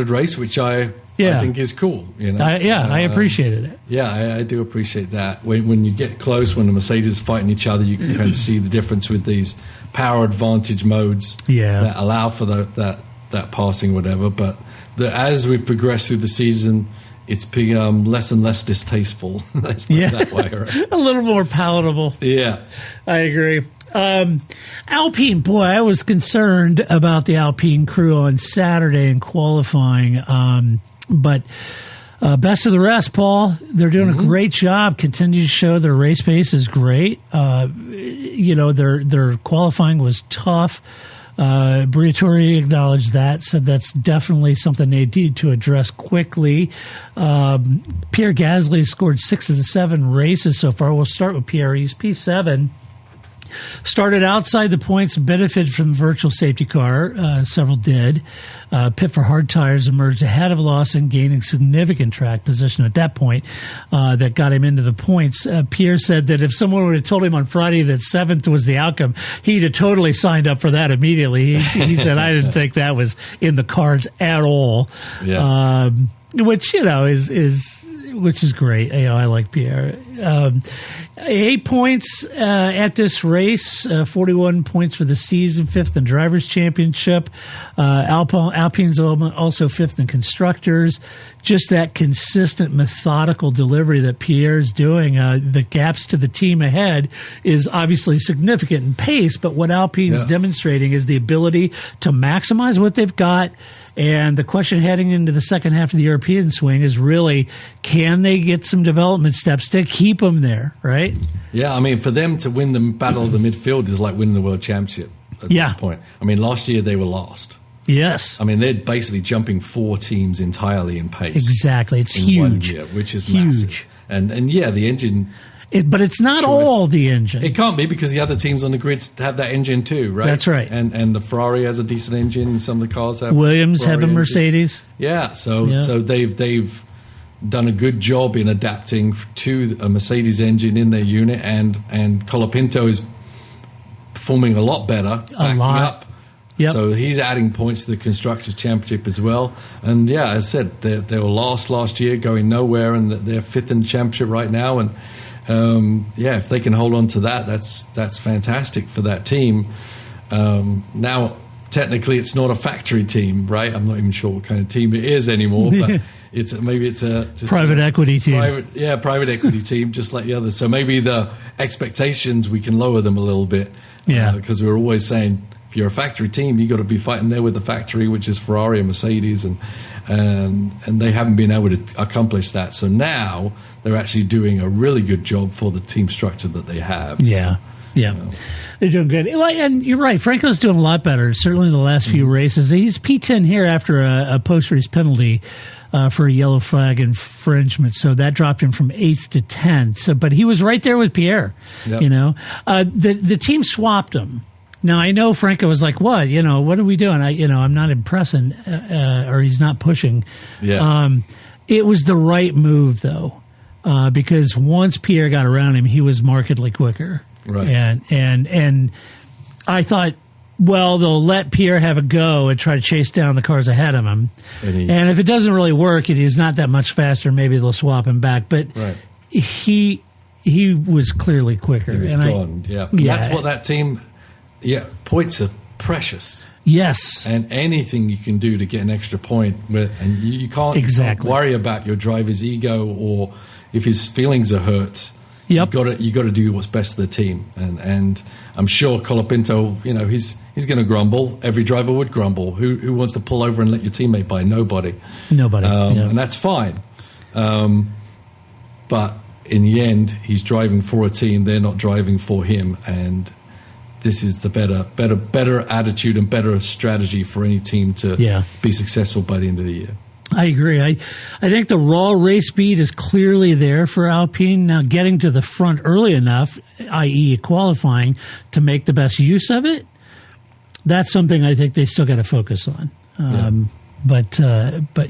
race, which I think is cool. I appreciated it. Yeah, I do appreciate that. When you get close, when the Mercedes are fighting each other, you can kind of see the difference with these power advantage modes that allow for that passing, whatever. But as we've progressed through the season, it's become less and less distasteful. Let's put it that way. Right? A little more palatable. Yeah, I agree. Alpine, boy, I was concerned about the Alpine crew on Saturday in qualifying, but best of the rest, Paul. They're doing a great job. Continue to show their race pace is great. Their qualifying was tough. Briatore acknowledged that, said that's definitely something they need to address quickly. Pierre Gasly scored 6 of the 7 races so far. We'll start with Pierre. He's P7. Started outside the points, benefited from the virtual safety car. Several did. Pit for hard tires, emerged ahead of Lawson, gaining significant track position at that point. That got him into the points. Pierre said that if someone would have told him on Friday that 7th was the outcome, he'd have totally signed up for that immediately. He said, I didn't think that was in the cards at all. Yeah. Which is great. I like Pierre. 8 points at this race, 41 points for the season, 5th in Drivers' Championship. Alpine's also 5th in Constructors. Just that consistent, methodical delivery that Pierre's doing. The gaps to the team ahead is obviously significant in pace, but what Alpine's demonstrating is the ability to maximize what they've got. And the question heading into the second half of the European swing is really, can they get some development steps to keep them there, right? Yeah, I mean, for them to win the battle of the midfield is like winning the world championship at this point. I mean, last year they were last. Yes. I mean, they're basically jumping 4 teams entirely in pace. Exactly. It's in huge. 1 year, which is massive. And the engine... But it's not all the engine. It can't be, because the other teams on the grid have that engine too, right? That's right. And the Ferrari has a decent engine. Some of the cars have. Williams Ferrari have a engine. Mercedes. Yeah, so they've done a good job in adapting to a Mercedes engine in their unit, and Colapinto is performing a lot better, backing up. Yep. So he's adding points to the Constructors' Championship as well. And yeah, as I said, they were last year, going nowhere, and they're 5th in the championship right now. And if they can hold on to that, that's fantastic for that team. Now, technically, it's not a factory team, right? I'm not even sure what kind of team it is anymore, but it's a private equity team. Private equity team, just like the others. So maybe the expectations, we can lower them a little bit. Because we're always saying, if you're a factory team, you got to be fighting there with the factory, which is Ferrari and Mercedes, and they haven't been able to accomplish that. So now they're actually doing a really good job for the team structure that they have. Yeah. Yeah. They're doing good. Well, and you're right. Franco's doing a lot better, certainly in the last few races. He's P10 here after a post-race penalty for a yellow flag infringement. So that dropped him from 8th to 10th. So, but he was right there with Pierre, Yep. you know. The team swapped him. Now, I know Franco was like, what? You know, what are we doing? I'm not impressing, or he's not pushing. Yeah. It was the right move, though, because once Pierre got around him, he was markedly quicker. Right. And I thought, well, they'll let Pierre have a go and try to chase down the cars ahead of him. And if it doesn't really work and he's not that much faster, maybe they'll swap him back. But Right. he was clearly quicker. He was And gone. Yeah. That's what that team. Yeah. Points are precious. Yes. And anything you can do to get an extra point, and you can't Exactly. worry about your driver's ego or if his feelings are hurt. Yep. You got to do what's best for the team, and I'm sure Colapinto, he's going to grumble. Every driver would grumble. Who wants to pull over and let your teammate by? Nobody. Nobody. Yeah. And that's fine. But in the end, he's driving for a team. They're not driving for him, and this is the better attitude and better strategy for any team to be successful by the end of the year. I agree. I think the raw race speed is clearly there for Alpine. Now, getting to the front early enough, i.e. qualifying, to make the best use of it, that's something I think they still got to focus on. But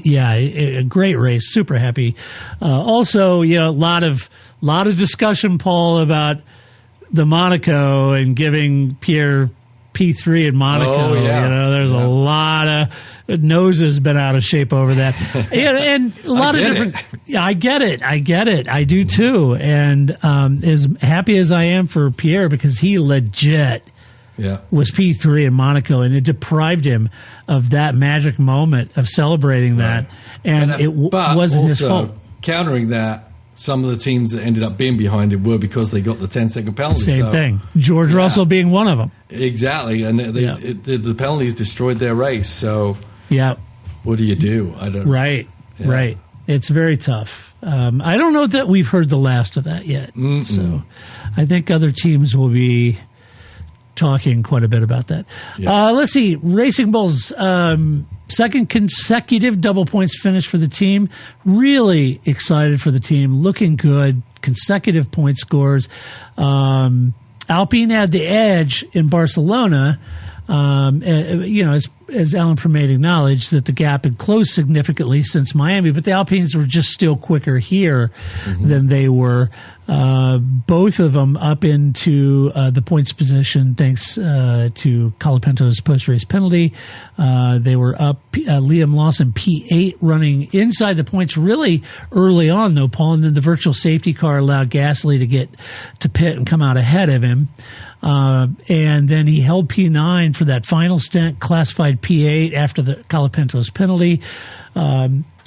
yeah, a great race. Super happy. Also, a lot of discussion, Paul, about the Monaco and giving Pierre P3 in Monaco. Oh, yeah. There's a lot of noses been out of shape over that. And a lot of different. Yeah, I get it. I do too. And as happy as I am for Pierre, because he legit was P3 in Monaco, and it deprived him of that magic moment of celebrating that. And it wasn't his fault. Countering that, some of the teams that ended up being behind it were because they got the 10-second penalty. Same thing. George Russell being one of them. Exactly. And the penalties destroyed their race. So what do you do? I don't. Right. It's very tough. I don't know that we've heard the last of that yet. So I think other teams will be talking quite a bit about that. Let's see. Racing Bulls, second consecutive double points finish for the team. Really excited for the team. Looking good. Consecutive point scores. Alpine had the edge in Barcelona. As Alan Permate acknowledged, that the gap had closed significantly since Miami, but the Alpines were just still quicker here than they were. Both of them up into the points position thanks to Colapinto's post-race penalty. They were up. Liam Lawson P8 running inside the points really early on, though, Paul, and then the virtual safety car allowed Gasly to get to pit and come out ahead of him. And then he held P9 for that final stint, classified P8 after the Colapinto's penalty.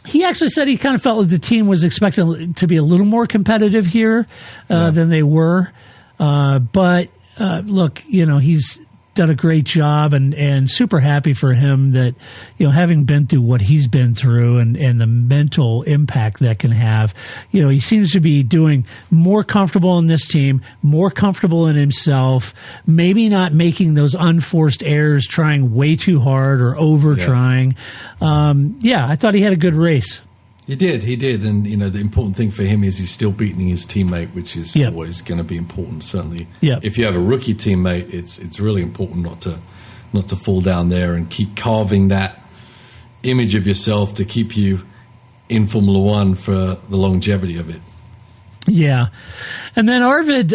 He actually said he kind of felt like the team was expecting to be a little more competitive here than they were. But look, he's done a great job, and super happy for him that, having been through what he's been through and the mental impact that can have, he seems to be doing more comfortable in this team, more comfortable in himself, maybe not making those unforced errors, trying way too hard or over trying. I thought he had a good race. He did. And, the important thing for him is he's still beating his teammate, which is always going to be important, certainly. If you have a rookie teammate, it's really important not to fall down there and keep carving that image of yourself to keep you in Formula One for the longevity of it. Yeah. And then Arvid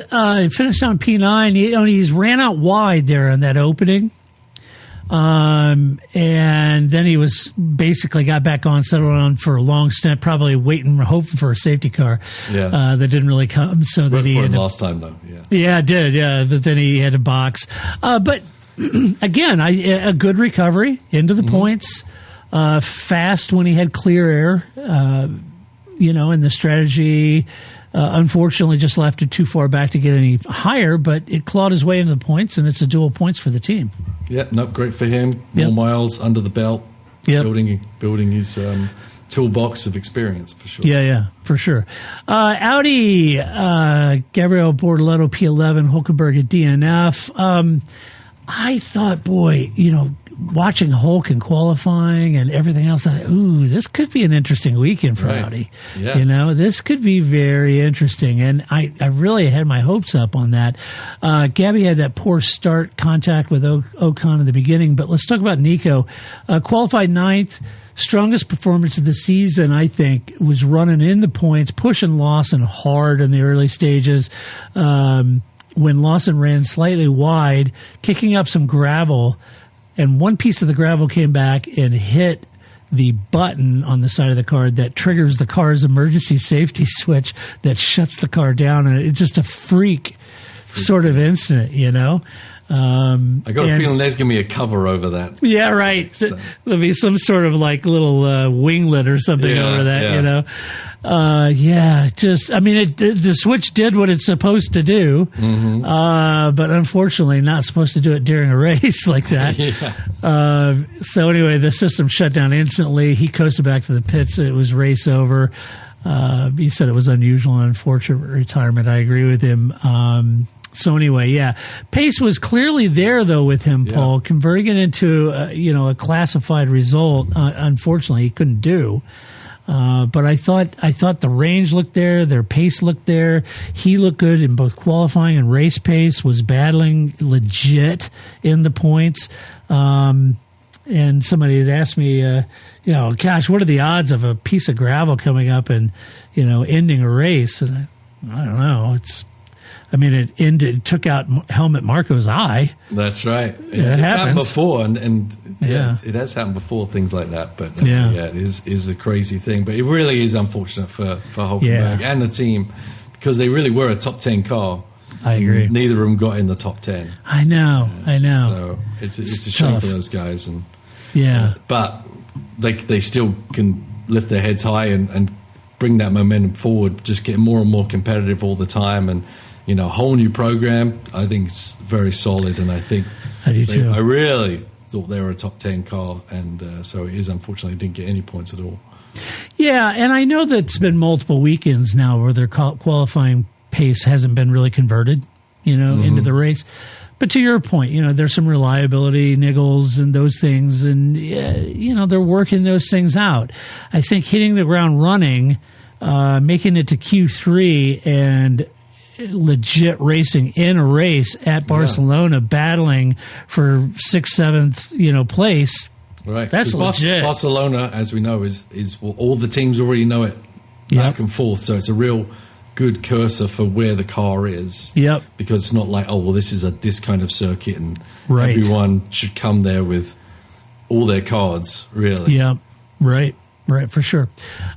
finished on P9. He's ran out wide there in that opening. And then he was basically got back on, settled on for a long stint, probably hoping for a safety car. That didn't really come. So that he had last time though. It did. Yeah. But then he had to box. But again, a good recovery into the points, fast when he had clear air, and the strategy, unfortunately just left it too far back to get any higher, but it clawed his way into the points, and it's a dual points for the team. Great for him. More miles under the belt, building his toolbox of experience for sure. Yeah, for sure. Audi, Gabriel Bortoleto P11, Hulkenberg at DNF. I thought, boy, watching Hulk in qualifying and everything else, I thought, ooh, this could be an interesting weekend for Audi. Yeah. This could be very interesting. And I really had my hopes up on that. Gabby had that poor start contact with Ocon in the beginning, but let's talk about Nico. Qualified 9th, strongest performance of the season, I think, was running in the points, pushing Lawson hard in the early stages. When Lawson ran slightly wide, kicking up some gravel, and one piece of the gravel came back and hit the button on the side of the car that triggers the car's emergency safety switch that shuts the car down. And it's just a freak sort of incident, I got a feeling there's going to be a cover over that. Yeah, right. There'll be some sort of little winglet or something over that, the switch did what it's supposed to do, but unfortunately not supposed to do it during a race like that. So anyway, the system shut down instantly. He coasted back to the pits. It was race over. He said it was unusual and unfortunate retirement. I agree with him. So anyway, pace was clearly there though with him, Paul, converting it into a classified result. Unfortunately, he couldn't do. But I thought the range looked there, their pace looked there. He looked good in both qualifying and race pace. Was battling legit in the points. And somebody had asked me, gosh, what are the odds of a piece of gravel coming up and ending a race? And I don't know. It took out Helmut Marko's eye. That's right. It it's happens. happened before, and it has happened before, things like that. But it is a crazy thing. But it really is unfortunate for Hulkenberg and the team, because they really were a top 10 car. I agree. Neither of them got in the top 10. I know. So it's a shame tough for those guys. But they still can lift their heads high and bring that momentum forward, just get more and more competitive all the time. And whole new program, I think it's very solid, and I think I do too. I really thought they were a top 10 car, and so it is unfortunately didn't get any points at all. Yeah, and I know that it's been multiple weekends now where their qualifying pace hasn't been really converted, into the race. But to your point, there's some reliability niggles and those things, and they're working those things out. I think hitting the ground running, making it to Q3 and legit racing in a race at Barcelona, battling for 6th, 7th, place. Right. That's legit. Barcelona, as we know, is all the teams already know it back and forth. So it's a real good cursor for where the car is. Yep. Because it's not like, this is this kind of circuit, and right. everyone should come there with all their cards, really. Yep. Right, for sure.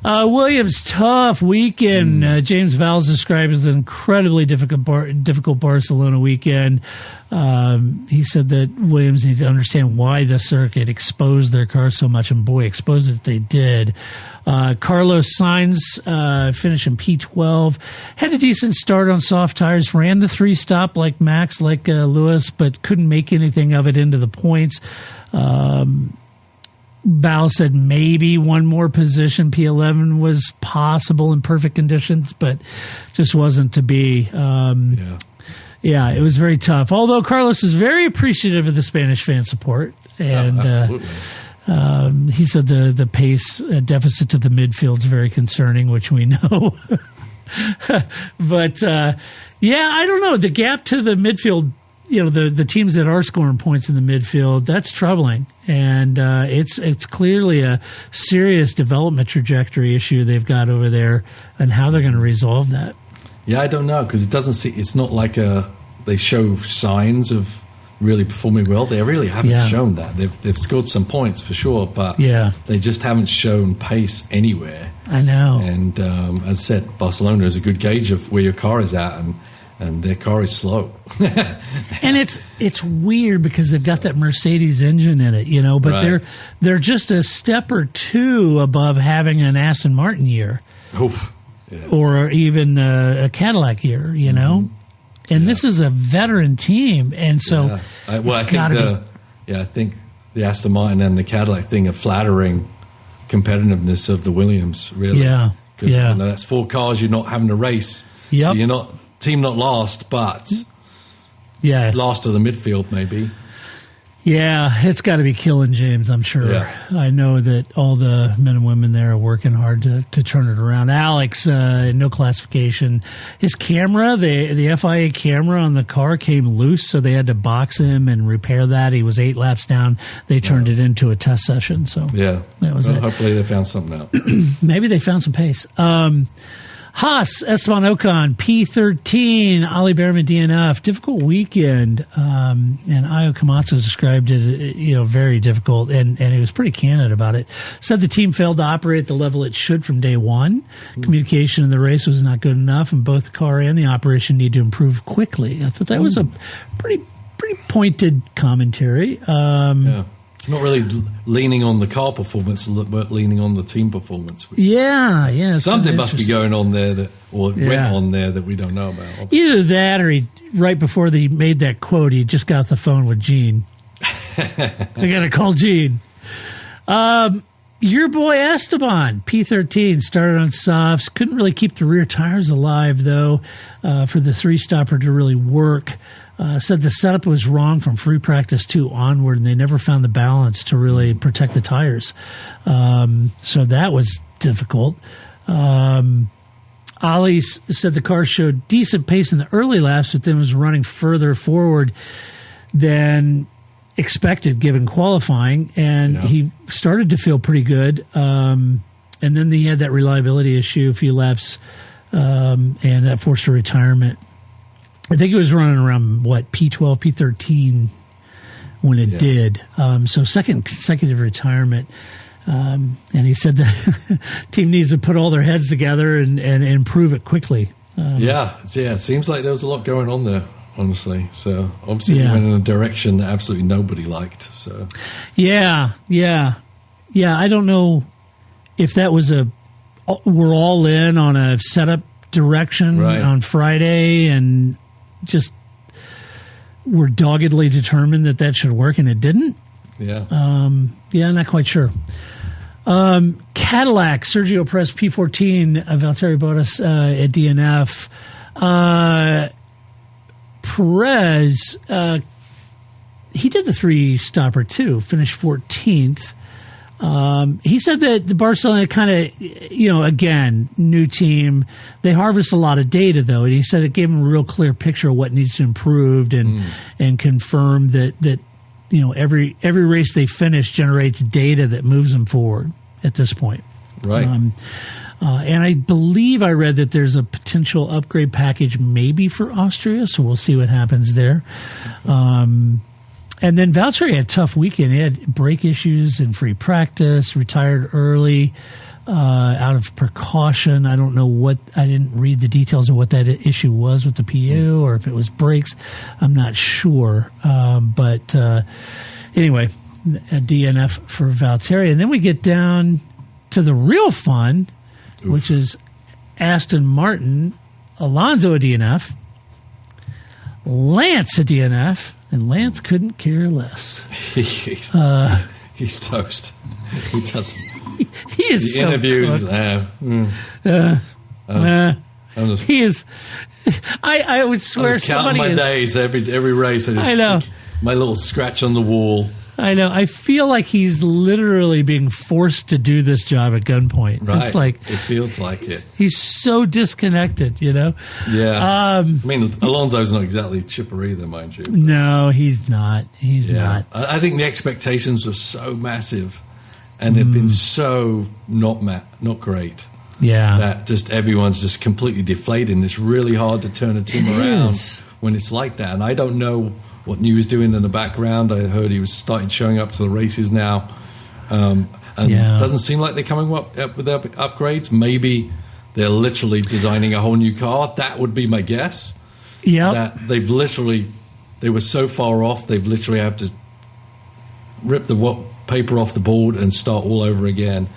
Williams, tough weekend. James Valls described as an incredibly difficult Barcelona weekend. He said that Williams needed to understand why the circuit exposed their car so much, and boy, exposed it they did. Carlos Sainz finishing P12. Had a decent start on soft tires, ran the 3-stop like Max, like Lewis, but couldn't make anything of it into the points. Val said maybe one more position. P11 was possible in perfect conditions, but just wasn't to be. Yeah, it was very tough. Although Carlos is very appreciative of the Spanish fan support. And absolutely. He said the pace deficit to the midfield is very concerning, which we know. But, I don't know. The gap to the midfield, the teams that are scoring points in the midfield, that's troubling. And it's clearly a serious development trajectory issue they've got over there, and how they're going to resolve that. Yeah, I don't know, because it's not like they show signs of really performing well. They really haven't shown that. They've scored some points for sure, but they just haven't shown pace anywhere. I know. And as I said, Barcelona is a good gauge of where your car is at, and their car is slow. And it's weird because they've got that Mercedes engine in it, but they're just a step or two above having an Aston Martin year. Oof. Yeah. Or even a Cadillac year, And this is a veteran team, and so I think the Aston Martin and the Cadillac thing are flattering competitiveness of the Williams, really. Yeah. 'Cause, Yeah. you know, that's 4 cars you're not having to race. Yep. So you're not last, but Yeah. last of the midfield, maybe. Yeah, it's got to be killing James, I'm sure. Yeah. I know that all the men and women there are working hard to turn it around. Alex, no classification. His camera, the FIA camera on the car came loose, so they had to box him and repair that. He was 8 laps down. They turned it into a test session. So Yeah. that was it. Hopefully they found something out. Maybe they found some pace. Haas, Esteban Ocon, P13, Ali Behrman, DNF. Difficult weekend. And Io Komatsu described it, very difficult, and he was pretty candid about it. Said the team failed to operate at the level it should from day one. Communication in the race was not good enough, and both the car and the operation need to improve quickly. I thought that was a pretty pointed commentary. Yeah. It's not really leaning on the car performance, but leaning on the team performance. Yeah. Something must be going on there went Yeah. on there that we don't know about. Either that, or right before he made that quote, he just got off the phone with Gene. I got to call Gene. Your boy Esteban, P13, started on softs. Couldn't really keep the rear tires alive, though, for the 3-stopper to really work. Said the setup was wrong from free practice 2 onward, and they never found the balance to really protect the tires. So that was difficult. Ali said the car showed decent pace in the early laps, but then was running further forward than expected given qualifying, and he started to feel pretty good. And then he had that reliability issue a few laps, and that forced a retirement. I think it was running around, P12, P13 when it did. So second consecutive retirement. And he said the team needs to put all their heads together and improve it quickly. It seems like there was a lot going on there, honestly. So obviously he went in a direction that absolutely nobody liked. So Yeah. I don't know if that was we're all in on a setup direction on Friday, and just we're doggedly determined that should work, and it didn't. Not quite sure. Cadillac, Sergio Perez, P14, Valtteri Bottas at DNF. Perez, he did the 3-stopper too, finished 14th. He said that the Barcelona kind of, again, new team, they harvest a lot of data, though, and he said it gave him a real clear picture of what needs to improve, and confirmed that every race they finish generates data that moves them forward at this point. Right. And I believe I read that there's a potential upgrade package maybe for Austria, so we'll see what happens there. And then Valtteri had a tough weekend. He had brake issues in free practice, retired early out of precaution. I don't know I didn't read the details of what that issue was with the PU, or if it was brakes. I'm not sure. But anyway, a DNF for Valtteri. And then we get down to the real fun, which is Aston Martin, Alonso a DNF, Lance a DNF, and Lance couldn't care less. He's toast. He doesn't. He is The so interviews. cooked. He is. I would swear I was counting somebody my is. days every race. I know. My little scratch on the wall. I know. I feel like he's literally being forced to do this job at gunpoint. Right. It's like it feels like it. he's so disconnected. Yeah. I mean, Alonso's not exactly chipper either, mind you. No, he's not. He's not. I think the expectations were so massive, and they've been so not great. Yeah. That just everyone's just completely deflated. And it's really hard to turn a team around when it's like that. And I don't know what New was doing in the background. I heard he was started showing up to the races now. And it doesn't seem like they're coming up with their upgrades. Maybe they're literally designing a whole new car. That would be my guess. Yeah. That they were so far off, they've literally have to rip the paper off the board and start all over again.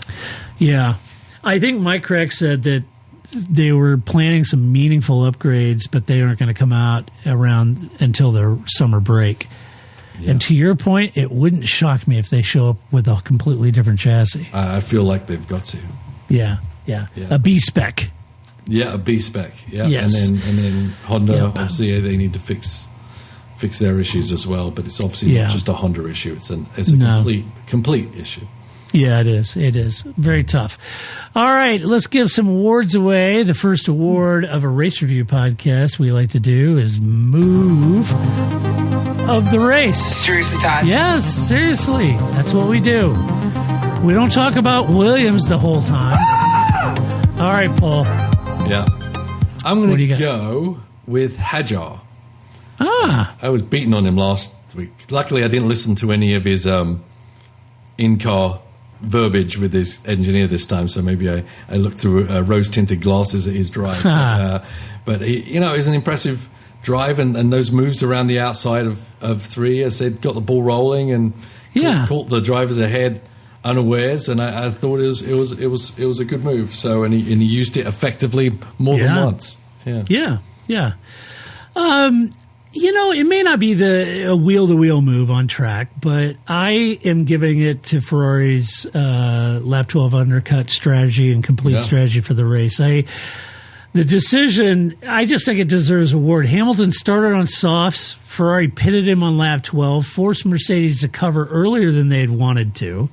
Yeah. I think Mike Craig said that they were planning some meaningful upgrades, but they aren't going to come out around until their summer break. And to your point, it wouldn't shock me if they show up with a completely different chassis. I feel like they've got to. Yeah. A B spec. Yeah, a B spec. Yeah, Yes. and then Honda obviously they need to fix their issues as well. But it's obviously not just a Honda issue. It's a complete issue. Yeah, it is. It is very tough. All right, let's give some awards away. The first award of a race review podcast we like to do is Move of the Race. Seriously, Todd? Yes, seriously. That's what we do. We don't talk about Williams the whole time. All right, Paul. Yeah. I'm going to go with Hajar. I was beaten on him last week. Luckily, I didn't listen to any of his in-car verbiage with his engineer this time, so maybe I looked through rose-tinted glasses at his drive. But he, it was an impressive drive, and those moves around the outside of 3, as they'd got the ball rolling and caught the drivers ahead unawares, and I thought it was a good move. So and he used it effectively more than once. Yeah. It may not be a wheel-to-wheel move on track, but I am giving it to Ferrari's lap 12 undercut strategy and complete strategy for the race. The decision, I just think it deserves an award. Hamilton started on softs. Ferrari pitted him on lap 12, forced Mercedes to cover earlier than they had wanted to.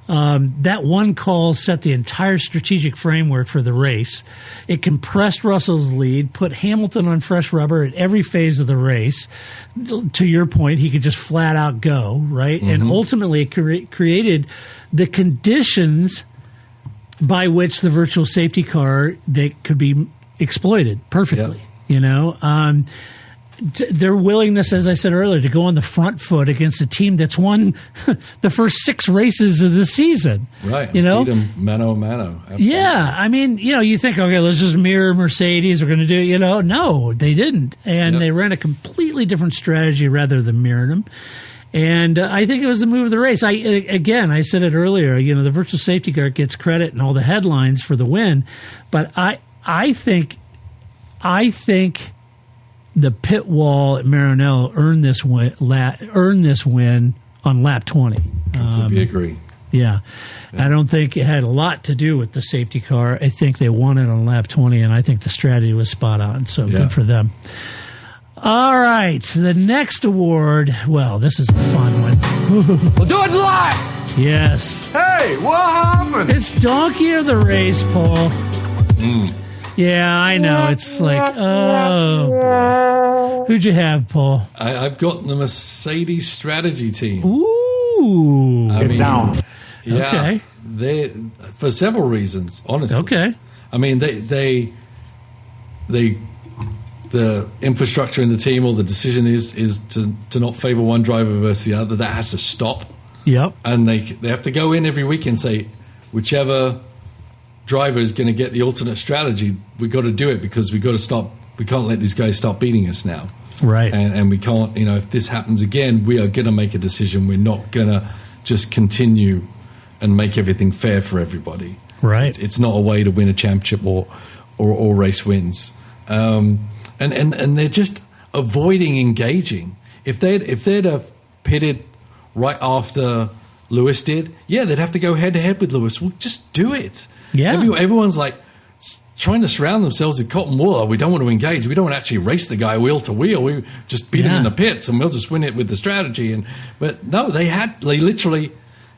That one call set the entire strategic framework for the race. It compressed Russell's lead, put Hamilton on fresh rubber at every phase of the race. To your point, he could just flat out go, right? Mm-hmm. And ultimately it created the conditions by which the virtual safety car that could be exploited perfectly. Their willingness, as I said earlier, to go on the front foot against a team that's won the first 6 races of the season. Right. Beat them mano a mano. Absolutely. Yeah. I mean, you think, okay, let's just mirror Mercedes. We're going to do, no, they didn't. And they ran a completely different strategy rather than mirroring them. And I think it was the move of the race. I said it earlier, the virtual safety car gets credit and all the headlines for the win. But I think the pit wall at Maranello earned this win on lap 20. Completely agree. Yeah. I don't think it had a lot to do with the safety car. I think they won it on lap 20, and I think the strategy was spot on. So good for them. All right. The next award, well, this is a fun one. We'll do it live! Yes. Hey, what happened? It's Donkey of the Race, Paul. Yeah, I know. It's like, who'd you have, Paul? I've got the Mercedes strategy team. Ooh. Get down. Yeah. Okay. They for several reasons, honestly. Okay. I mean, the infrastructure in the team, or the decision is to not favor one driver versus the other. That has to stop. Yep. And they have to go in every week and say, whichever driver is going to get the alternate strategy, we've got to do it, because we've got to stop. We can't let these guys stop beating us now. Right. And we can't, if this happens again, we are going to make a decision. We're not going to just continue and make everything fair for everybody. Right. It's not a way to win a championship or race wins. And they're just avoiding engaging. If they'd have pitted right after Lewis did, they'd have to go head to head with Lewis. Well, just do it. Yeah. Everyone's like trying to surround themselves with cotton wool. We don't want to engage. We don't want to actually race the guy wheel to wheel. We just beat him in the pits, and we'll just win it with the strategy. But no, they literally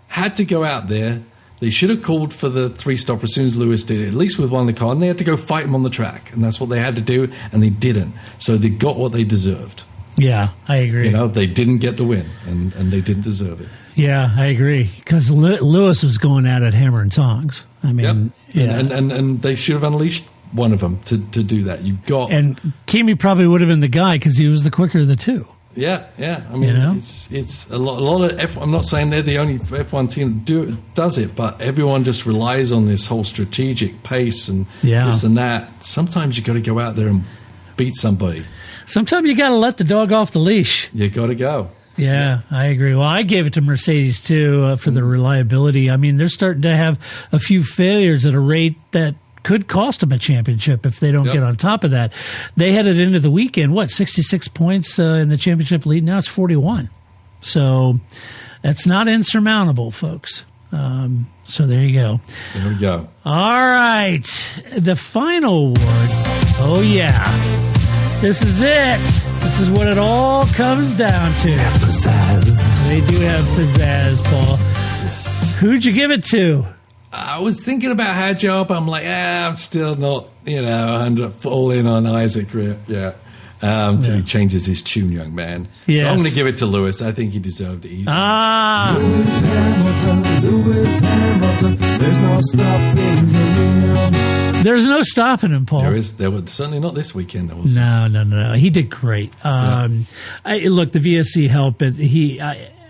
had to go out there. They should have called for the 3-stop as soon as Lewis did it, at least with one in the car, and they had to go fight him on the track, and that's what they had to do, and they didn't. So they got what they deserved. Yeah, I agree. They didn't get the win, and they didn't deserve it. Yeah, I agree, because Lewis was going at it hammer and tongs. I mean, and they should have unleashed one of them to do that. And Kimi probably would have been the guy, because he was the quicker of the two. Yeah. I mean, it's a lot of F1. I'm not saying they're the only F1 team that does it, but everyone just relies on this whole strategic pace and this and that. Sometimes you got to go out there and beat somebody. Sometimes you got to let the dog off the leash. You got to go. Yeah, I agree. Well, I gave it to Mercedes, too, for the reliability. I mean, they're starting to have a few failures at a rate that could cost them a championship if they don't get on top of that. They headed into the weekend, 66 points in the championship lead? Now it's 41. So that's not insurmountable, folks. So there you go. There we go. All right. The final award. Oh, yeah. This is it. This is what it all comes down to. Pizzazz. They do have pizzazz, Paul. Who'd you give it to? I was thinking about Hard Job. I'm like, I'm still not, 100 all in on Isaac. Yeah. Until he changes his tune, young man. Yes. So I'm going to give it to Lewis. I think he deserved it. Lewis Hamilton, there's no stopping him. There's no stopping him, Paul. There was certainly not this weekend. There was No. He did great. Look, the VSC helped, but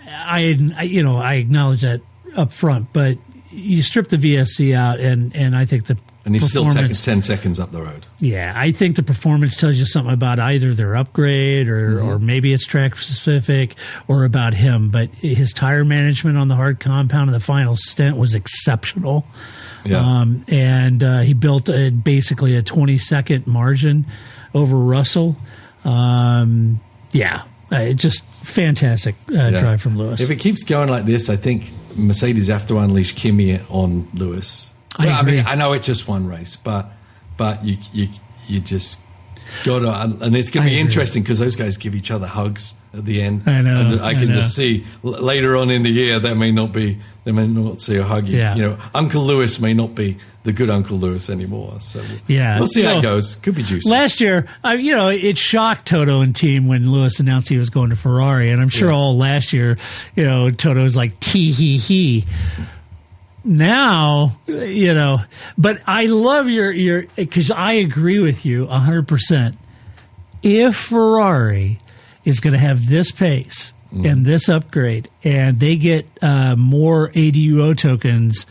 I acknowledge that up front, but you strip the VSC out, and I think and he's still taking 10 seconds up the road. Yeah, I think the performance tells you something about either their upgrade or maybe it's track specific or about him. But his tire management on the hard compound in the final stint was exceptional. Yeah. And he built basically a 20-second margin over Russell. Just fantastic drive from Lewis. If it keeps going like this, I think Mercedes have to unleash Kimi on Lewis. I agree. I know it's just one race, but you just got to, and it's going to be interesting because those guys give each other hugs at the end. I know. And I can just see later on in the year they may not see a hug. Yeah. Uncle Lewis may not be the good Uncle Lewis anymore. So we'll see how it goes. Could be juicy. Last year, it shocked Toto and team when Lewis announced he was going to Ferrari, and I'm sure all last year, Toto was like tee hee hee. Now, but I love your because I agree with you 100%. If Ferrari is going to have this pace and this upgrade, and they get more ADUO tokens,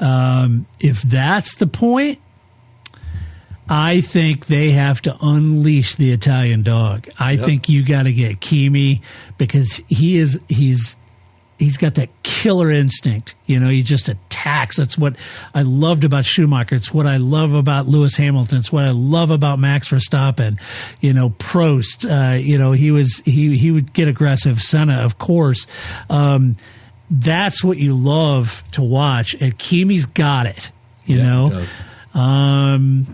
if that's the point, I think they have to unleash the Italian dog. I think you got to get Kimi because he's got that killer instinct. He just attacks. That's what I loved about Schumacher. It's what I love about Lewis Hamilton. It's what I love about Max Verstappen. Prost. He would get aggressive. Senna, of course. That's what you love to watch. And Kimi's got it. He does. And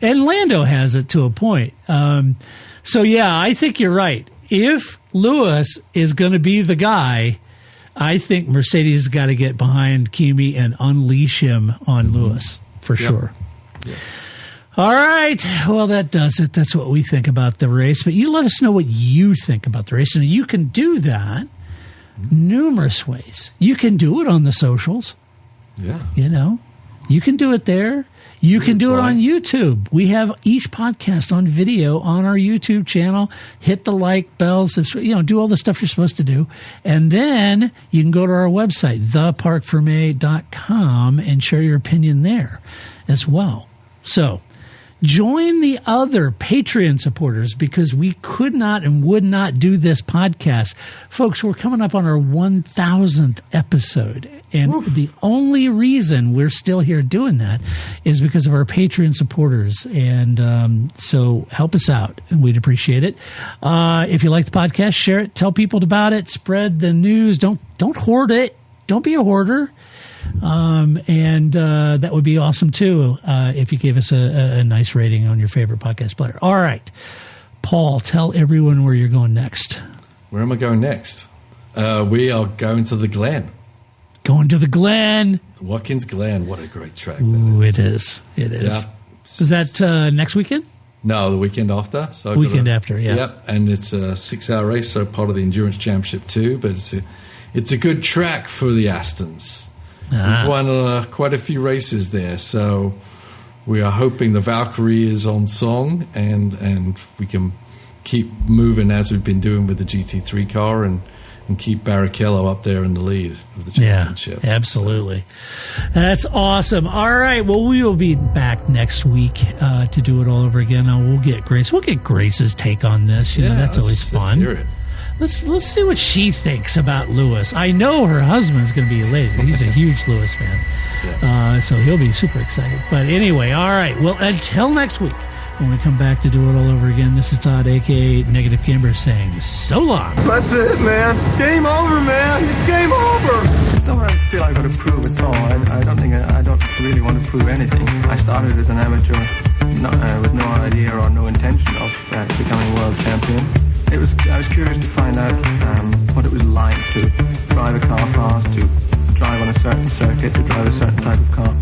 Lando has it to a point. I think you're right. If Lewis is going to be the guy, I think Mercedes has got to get behind Kimi and unleash him on Lewis for sure. Yeah. All right. Well, that does it. That's what we think about the race. But you let us know what you think about the race. And you can do that numerous ways. You can do it on the socials. Yeah. You can do it there. You can do it on YouTube. We have each podcast on video on our YouTube channel. Hit the like bell, subscribe, do all the stuff you're supposed to do. And then you can go to our website, theparkforme.com, and share your opinion there as well. So join the other Patreon supporters because we could not and would not do this podcast. Folks, we're coming up on our 1,000th episode. And the only reason we're still here doing that is because of our Patreon supporters. And so help us out, and we'd appreciate it. If you like the podcast, share it. Tell people about it. Spread the news. Don't hoard it. Don't be a hoarder. And that would be awesome, too, if you gave us a nice rating on your favorite podcast player. All right. Paul, tell everyone where you're going next. Where am I going next? We are going to the Glen. Going to the Glen. Watkins Glen. What a great track Ooh, that is. It is. Yeah. Is that next weekend? No, the weekend after. So after, yeah. Yep, and it's a 6-hour race, so part of the Endurance Championship too. But it's a good track for the Astons. We've won quite a few races there, so we are hoping the Valkyrie is on song and we can keep moving as we've been doing with the GT3 car and keep Barrichello up there in the lead of the championship. Yeah, absolutely. That's awesome. All right, well, we will be back next week to do it all over again. We'll get Grace. We'll get Grace's take on this. That's always fun. Let's hear it. Let's see what she thinks about Lewis. I know her husband's going to be elated. He's a huge Lewis fan. So he'll be super excited. But anyway, all right. Well, until next week, When we come back to do it all over again, this is Todd, a.k.a. Negative Camber, saying so long. That's it, man. Game over, man. It's game over. I don't feel I've got to prove at all. I don't really want to prove anything. I started as an amateur with no idea or no intention of becoming world champion. I was curious to find out what it was like to drive a car fast, to drive on a certain circuit, to drive a certain type of car.